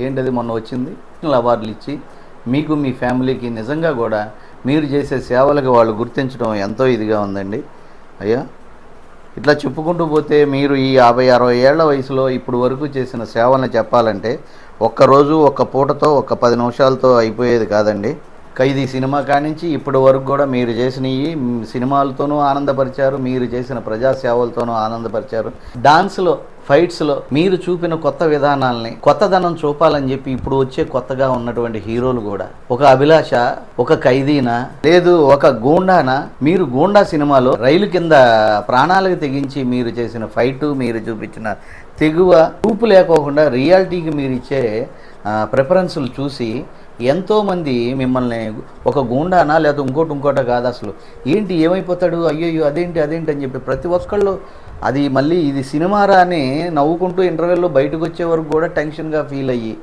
ఏంటది మొన్న వచ్చింది అవార్డులు ఇచ్చి మీకు మీ ఫ్యామిలీకి నిజంగా కూడా మీరు చేసే సేవలకు వాళ్ళు గుర్తించడం ఎంతో ఇదిగా ఉందండి అయ్యా. ఇట్లా చెప్పుకుంటూ పోతే మీరు ఈ 50-60 ఏళ్ల వయసులో ఇప్పుడు వరకు చేసిన సేవలను చెప్పాలంటే ఒక్కరోజు ఒక్క పూటతో ఒక్క 10 నిమిషాలతో అయిపోయేది కాదండి. ఖైదీ సినిమా కానించి ఇప్పటి వరకు కూడా మీరు చేసినవి సినిమాలతోనూ ఆనందపరిచారు, మీరు చేసిన ప్రజాసేవలతోనూ ఆనందపరిచారు. డాన్స్లో ఫైట్స్లో మీరు చూపిన కొత్త విధానాలని కొత్తదనం చూపాలని చెప్పి ఇప్పుడు వచ్చే కొత్తగా ఉన్నటువంటి హీరోలు కూడా ఒక అభిలాష, ఒక ఖైదీనా, లేదు ఒక గూండానా, మీరు గూండా సినిమాలో రైలు కింద ప్రాణాలకు తెగించి మీరు చేసిన ఫైటు, మీరు చూపించిన తెగువ చూపు లేకోకుండా రియాలిటీకి మీరు ఇచ్చే ప్రిఫరెన్సులు చూసి ఎంతోమంది మిమ్మల్ని ఒక గూండానా లేదా ఇంకోటో కాదు, అసలు ఏంటి ఏమైపోతాడు, అయ్యో అదేంటి అని చెప్పి ప్రతి ఒక్కళ్ళు అది మళ్ళీ ఇది సినిమారా అని నవ్వుకుంటూ ఇంటర్వెల్లో బయటకు వచ్చే వరకు కూడా టెన్షన్గా ఫీల్ అయ్యి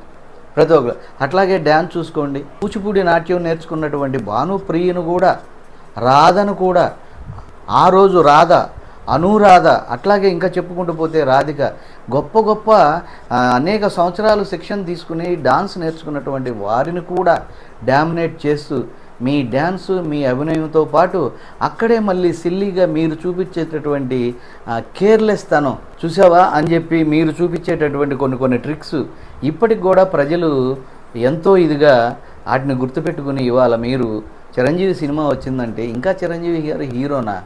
ప్రతి ఒక్కరు. అట్లాగే డ్యాన్స్ చూసుకోండి, కూచిపూడి నాట్యం నేర్చుకున్నటువంటి భానుప్రియను కూడా, రాధను కూడా, ఆ రోజు రాధ, అనురాధ, అట్లాగే ఇంకా చెప్పుకుంటూ పోతే రాధిక, గొప్ప అనేక సంవత్సరాలు శిక్షణ తీసుకుని డాన్స్ నేర్చుకున్నటువంటి వారిని కూడా డామినేట్ చేస్తూ మీ డ్యాన్సు మీ అభినయంతో పాటు అక్కడే మళ్ళీ సిల్లీగా మీరు చూపించేటటువంటి కేర్లెస్ తనం చూసావా అని చెప్పి మీరు చూపించేటటువంటి కొన్ని ట్రిక్స్ ఇప్పటికి కూడా ప్రజలు ఎంతో ఇదిగా వాటిని గుర్తుపెట్టుకుని ఇవాళ మీరు చిరంజీవి సినిమా వచ్చిందంటే ఇంకా చిరంజీవి గారు హీరోనా,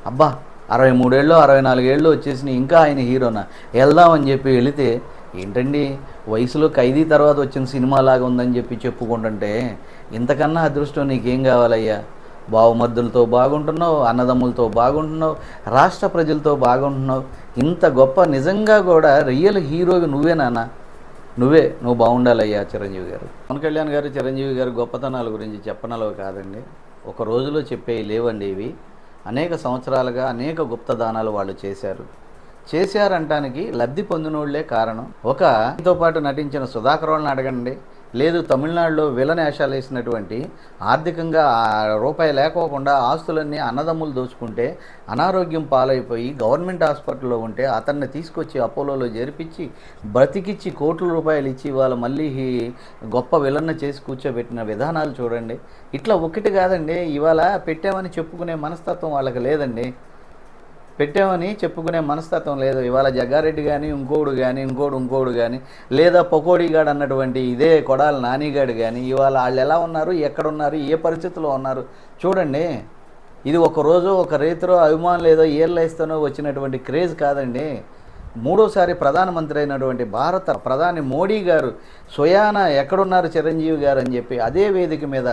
అబ్బా 63 ఏళ్ళు 64 ఏళ్ళు వచ్చేసిన ఇంకా ఆయన హీరోనా, వెళ్దామని చెప్పి వెళితే ఏంటండి వయసులో ఖైదీ తర్వాత వచ్చిన సినిమా లాగా ఉందని చెప్పి చెప్పుకుంటుంటే ఇంతకన్నా అదృష్టం నీకేం కావాలయ్యా. బావమర్దులతో బాగుంటున్నావు, అన్నదమ్ములతో బాగుంటున్నావు, రాష్ట్ర ప్రజలతో బాగుంటున్నావు, ఇంత గొప్ప నిజంగా కూడా రియల్ హీరోగా నువ్వు బాగుండాలయ్యా చిరంజీవి గారు. పవన్ కళ్యాణ్ గారు చిరంజీవి గారు గొప్పతనాల గురించి చెప్పనలో కాదండి, ఒక రోజులో చెప్పేవి లేవండి. ఇవి అనేక సంవత్సరాలుగా అనేక గుప్తదానాలు వాళ్ళు చేశారంటానికి లబ్ధి పొందినోళ్లే కారణం. ఒకతో పాటు నటించిన సుధాకర్ వాళ్ళని అడగండి, లేదు తమిళనాడులో విలన్ వేషాలు వేసినటువంటి ఆర్థికంగా రూపాయి లేకోకుండా ఆస్తులన్నీ అన్నదమ్ములు దోచుకుంటే అనారోగ్యం పాలైపోయి గవర్నమెంట్ హాస్పిటల్లో ఉంటే అతన్ని తీసుకొచ్చి అపోలోలో జరిపించి బ్రతికిచ్చి కోట్ల రూపాయలు ఇచ్చి వాళ్ళు మళ్ళీ గొప్ప విలన్న చేసి కూర్చోబెట్టిన విధానాలు చూడండి. ఇట్లా ఒకటి కాదండి, ఇవాళ పెట్టామని చెప్పుకునే మనస్తత్వం వాళ్ళకి లేదండి. పెట్టామని చెప్పుకునే మనస్తత్వం లేదు. ఇవాళ జగ్గారెడ్డి కానీ ఇంకోడు కానీ లేదా పకోడీగాడు అన్నటువంటి ఇదే కొడాలి నానిగాడు కానీ ఇవాళ వాళ్ళు ఎలా ఉన్నారు, ఎక్కడున్నారు, ఏ పరిస్థితుల్లో ఉన్నారు చూడండి. ఇది ఒక రోజు ఒక రైతులో అభిమానులు ఏదో ఏర్లేస్తూనో వచ్చినటువంటి క్రేజ్ కాదండి. మూడోసారి ప్రధానమంత్రి అయినటువంటి భారత ప్రధాని మోడీ గారు స్వయాన ఎక్కడున్నారు చిరంజీవి గారు అని చెప్పి అదే వేదిక మీద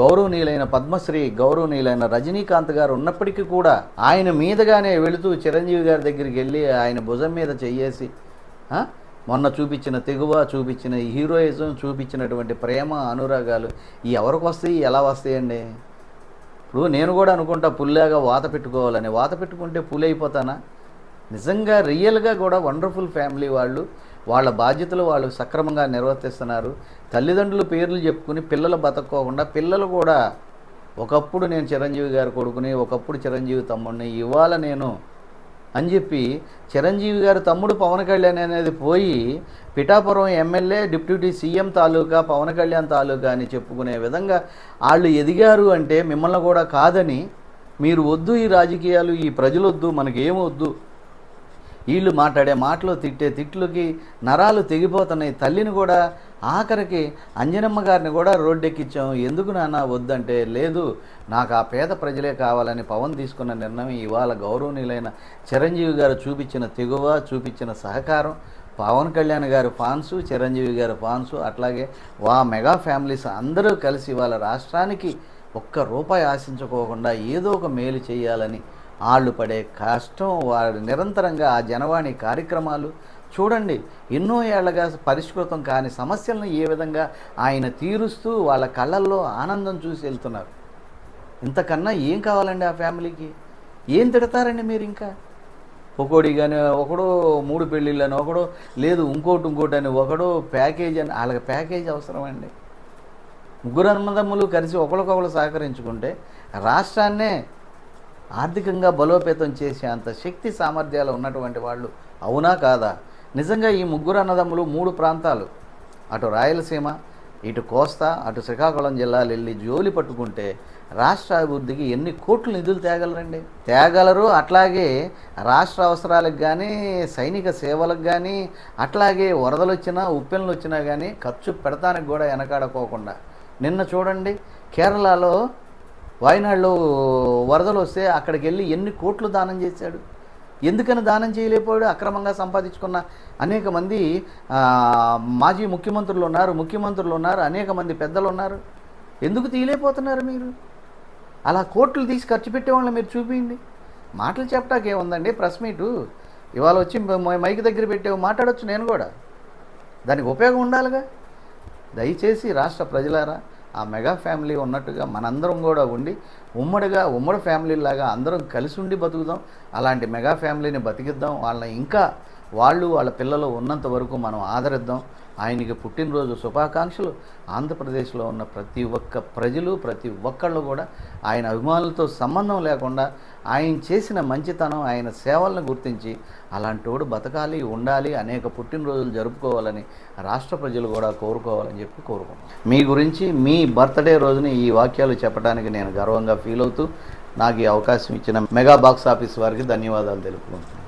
గౌరవనీయులైన పద్మశ్రీ గౌరవనీయులైన రజనీకాంత్ గారు ఉన్నప్పటికీ కూడా ఆయన మీదగానే వెళుతూ చిరంజీవి గారి దగ్గరికి వెళ్ళి ఆయన భుజం మీద చెయ్యేసి మొన్న చూపించిన తెగువ, చూపించిన హీరోయిజం, చూపించినటువంటి ప్రేమ అనురాగాలు ఎవరికి వస్తాయి, ఎలా వస్తాయండి? ఇప్పుడు నేను కూడా అనుకుంటా పుల్లాగా వాత పెట్టుకోవాలని, వాత పెట్టుకుంటే పులి అయిపోతానా? నిజంగా రియల్గా కూడా వండర్ఫుల్ ఫ్యామిలీ వాళ్ళు, వాళ్ళ బాధ్యతలు వాళ్ళు సక్రమంగా నిర్వర్తిస్తున్నారు. తల్లిదండ్రుల పేర్లు చెప్పుకుని పిల్లలు బతక్కోకుండా పిల్లలు కూడా ఒకప్పుడు నేను చిరంజీవి గారి కొడుకుని, ఒకప్పుడు చిరంజీవి తమ్ముడిని, ఇవాళ నేను అని చెప్పి చిరంజీవి గారి తమ్ముడు పవన్ కళ్యాణ్ అనేది పోయి పిఠాపురం ఎమ్మెల్యే డిప్యూటీ సీఎం తాలూకా పవన్ కళ్యాణ్ తాలూకా అని చెప్పుకునే విధంగా వాళ్ళు ఎదిగారు అంటే మిమ్మల్ని కూడా కాదని మీరు వద్దు, ఈ రాజకీయాలు, ఈ ప్రజలు వద్దు, మనకేమొద్దు, వీళ్ళు మాట్లాడే మాటలు తిట్టే తిట్లకి నరాలు తెగిపోతున్నాయి. తల్లిని కూడా ఆఖరికి అంజనమ్మ గారిని కూడా రోడ్డెక్కించాం. ఎందుకు నాన్న వద్దంటే, లేదు నాకు ఆ పేద ప్రజలే కావాలని పవన్ తీసుకున్న నిర్ణయం ఇవాళ గౌరవనీయులైన చిరంజీవి గారు చూపించిన తెగువ, చూపించిన సహకారం, పవన్ కళ్యాణ్ గారి ఫాన్సు, చిరంజీవి గారి ఫాన్సు, అట్లాగే మెగా ఫ్యామిలీస్ అందరూ కలిసి వాళ్ళ రాష్ట్రానికి ఒక్క రూపాయి ఆశించుకోకుండా ఏదో ఒక మేలు చేయాలని వాళ్ళు పడే కష్టం, వాడు నిరంతరంగా ఆ జనవాణి కార్యక్రమాలు చూడండి. ఎన్నో ఏళ్లగా పరిష్కృతం కాని సమస్యలను ఏ విధంగా ఆయన తీరుస్తూ వాళ్ళ కళ్ళల్లో ఆనందం చూసి వెళ్తున్నారు. ఇంతకన్నా ఏం కావాలండి ఆ ఫ్యామిలీకి? ఏం తిడతారండి మీరు? ఇంకా పకోడీ కానీ ఒకడు 3 పెళ్ళిళ్ళని ఒకడు, లేదు ఇంకోటి అని ఒకడు, ప్యాకేజ్ అని. వాళ్ళకి ప్యాకేజ్ అవసరమండి. ముగ్గురు అన్నదమ్ములు కలిసి ఒకరికొకరు సహకరించుకుంటే రాష్ట్రాన్నే ఆర్థికంగా బలోపేతం చేసే అంత శక్తి సామర్థ్యాలు ఉన్నటువంటి వాళ్ళు, అవునా కాదా? నిజంగా ఈ ముగ్గురు అన్నదమ్ములు 3 ప్రాంతాలు, అటు రాయలసీమ, ఇటు కోస్తా అటు శ్రీకాకుళం జిల్లాలు వెళ్ళి జోలి పట్టుకుంటే రాష్ట్ర అభివృద్ధికి ఎన్ని కోట్లు నిధులు తేగలరండి? తేగలరు. అట్లాగే రాష్ట్ర అవసరాలకు కానీ సైనిక సేవలకు కానీ అట్లాగే వరదలు వచ్చినా ఉప్పెనలు వచ్చినా కానీ ఖర్చు పెడతానికి కూడా వెనకాడకోకుండా నిన్న చూడండి కేరళలో వాయనాడులో వరదలు వస్తే అక్కడికి వెళ్ళి ఎన్ని కోట్లు దానం చేశాడు. ఎందుకని దానం చేయలేకపోయాడు? అక్రమంగా సంపాదించుకున్న అనేక మంది మాజీ ముఖ్యమంత్రులు ఉన్నారు, అనేక మంది పెద్దలు ఉన్నారు. ఎందుకు తీయలేకపోతున్నారు మీరు? అలా కోట్లు తీసి ఖర్చు పెట్టేవాళ్ళని మీరు చూపించండి. మాటలు చెప్పడానికి ఏముందండి? ప్రెస్ మీటు ఇవాళ వచ్చి మైక్ దగ్గర పెట్టే మాట్లాడొచ్చు, నేను కూడా. దానికి ఉపయోగం ఉండాలిగా. దయచేసి రాష్ట్ర ప్రజలారా, ఆ మెగా ఫ్యామిలీ ఉన్నట్టుగా మనందరం కూడా ఉండి ఉమ్మడి ఫ్యామిలీలాగా అందరం కలిసి ఉండి బతుకుదాం. అలాంటి మెగా ఫ్యామిలీని బతికిద్దాం. వాళ్ళని ఇంకా వాళ్ళ పిల్లలు ఉన్నంత వరకు మనం ఆదరిద్దాం. ఆయనకి పుట్టినరోజు శుభాకాంక్షలు. ఆంధ్రప్రదేశ్లో ఉన్న ప్రతి ఒక్క ప్రజలు ప్రతి ఒక్కళ్ళు కూడా ఆయన అభిమానులతో సంబంధం లేకుండా ఆయన చేసిన మంచితనం, ఆయన సేవలను గుర్తించి అలాంటోడు బతకాలి, ఉండాలి, అనేక పుట్టినరోజులు జరుపుకోవాలని రాష్ట్ర ప్రజలు కూడా కోరుకోవాలని చెప్పి కోరుకుంటున్నాను. మీ గురించి మీ బర్త్డే రోజుని ఈ వాక్యాలు చెప్పడానికి నేను గర్వంగా ఫీల్ అవుతూ నాకు ఈ అవకాశం ఇచ్చిన మెగా బాక్స్ ఆఫీస్ వారికి ధన్యవాదాలు తెలుపుకుంటున్నాను.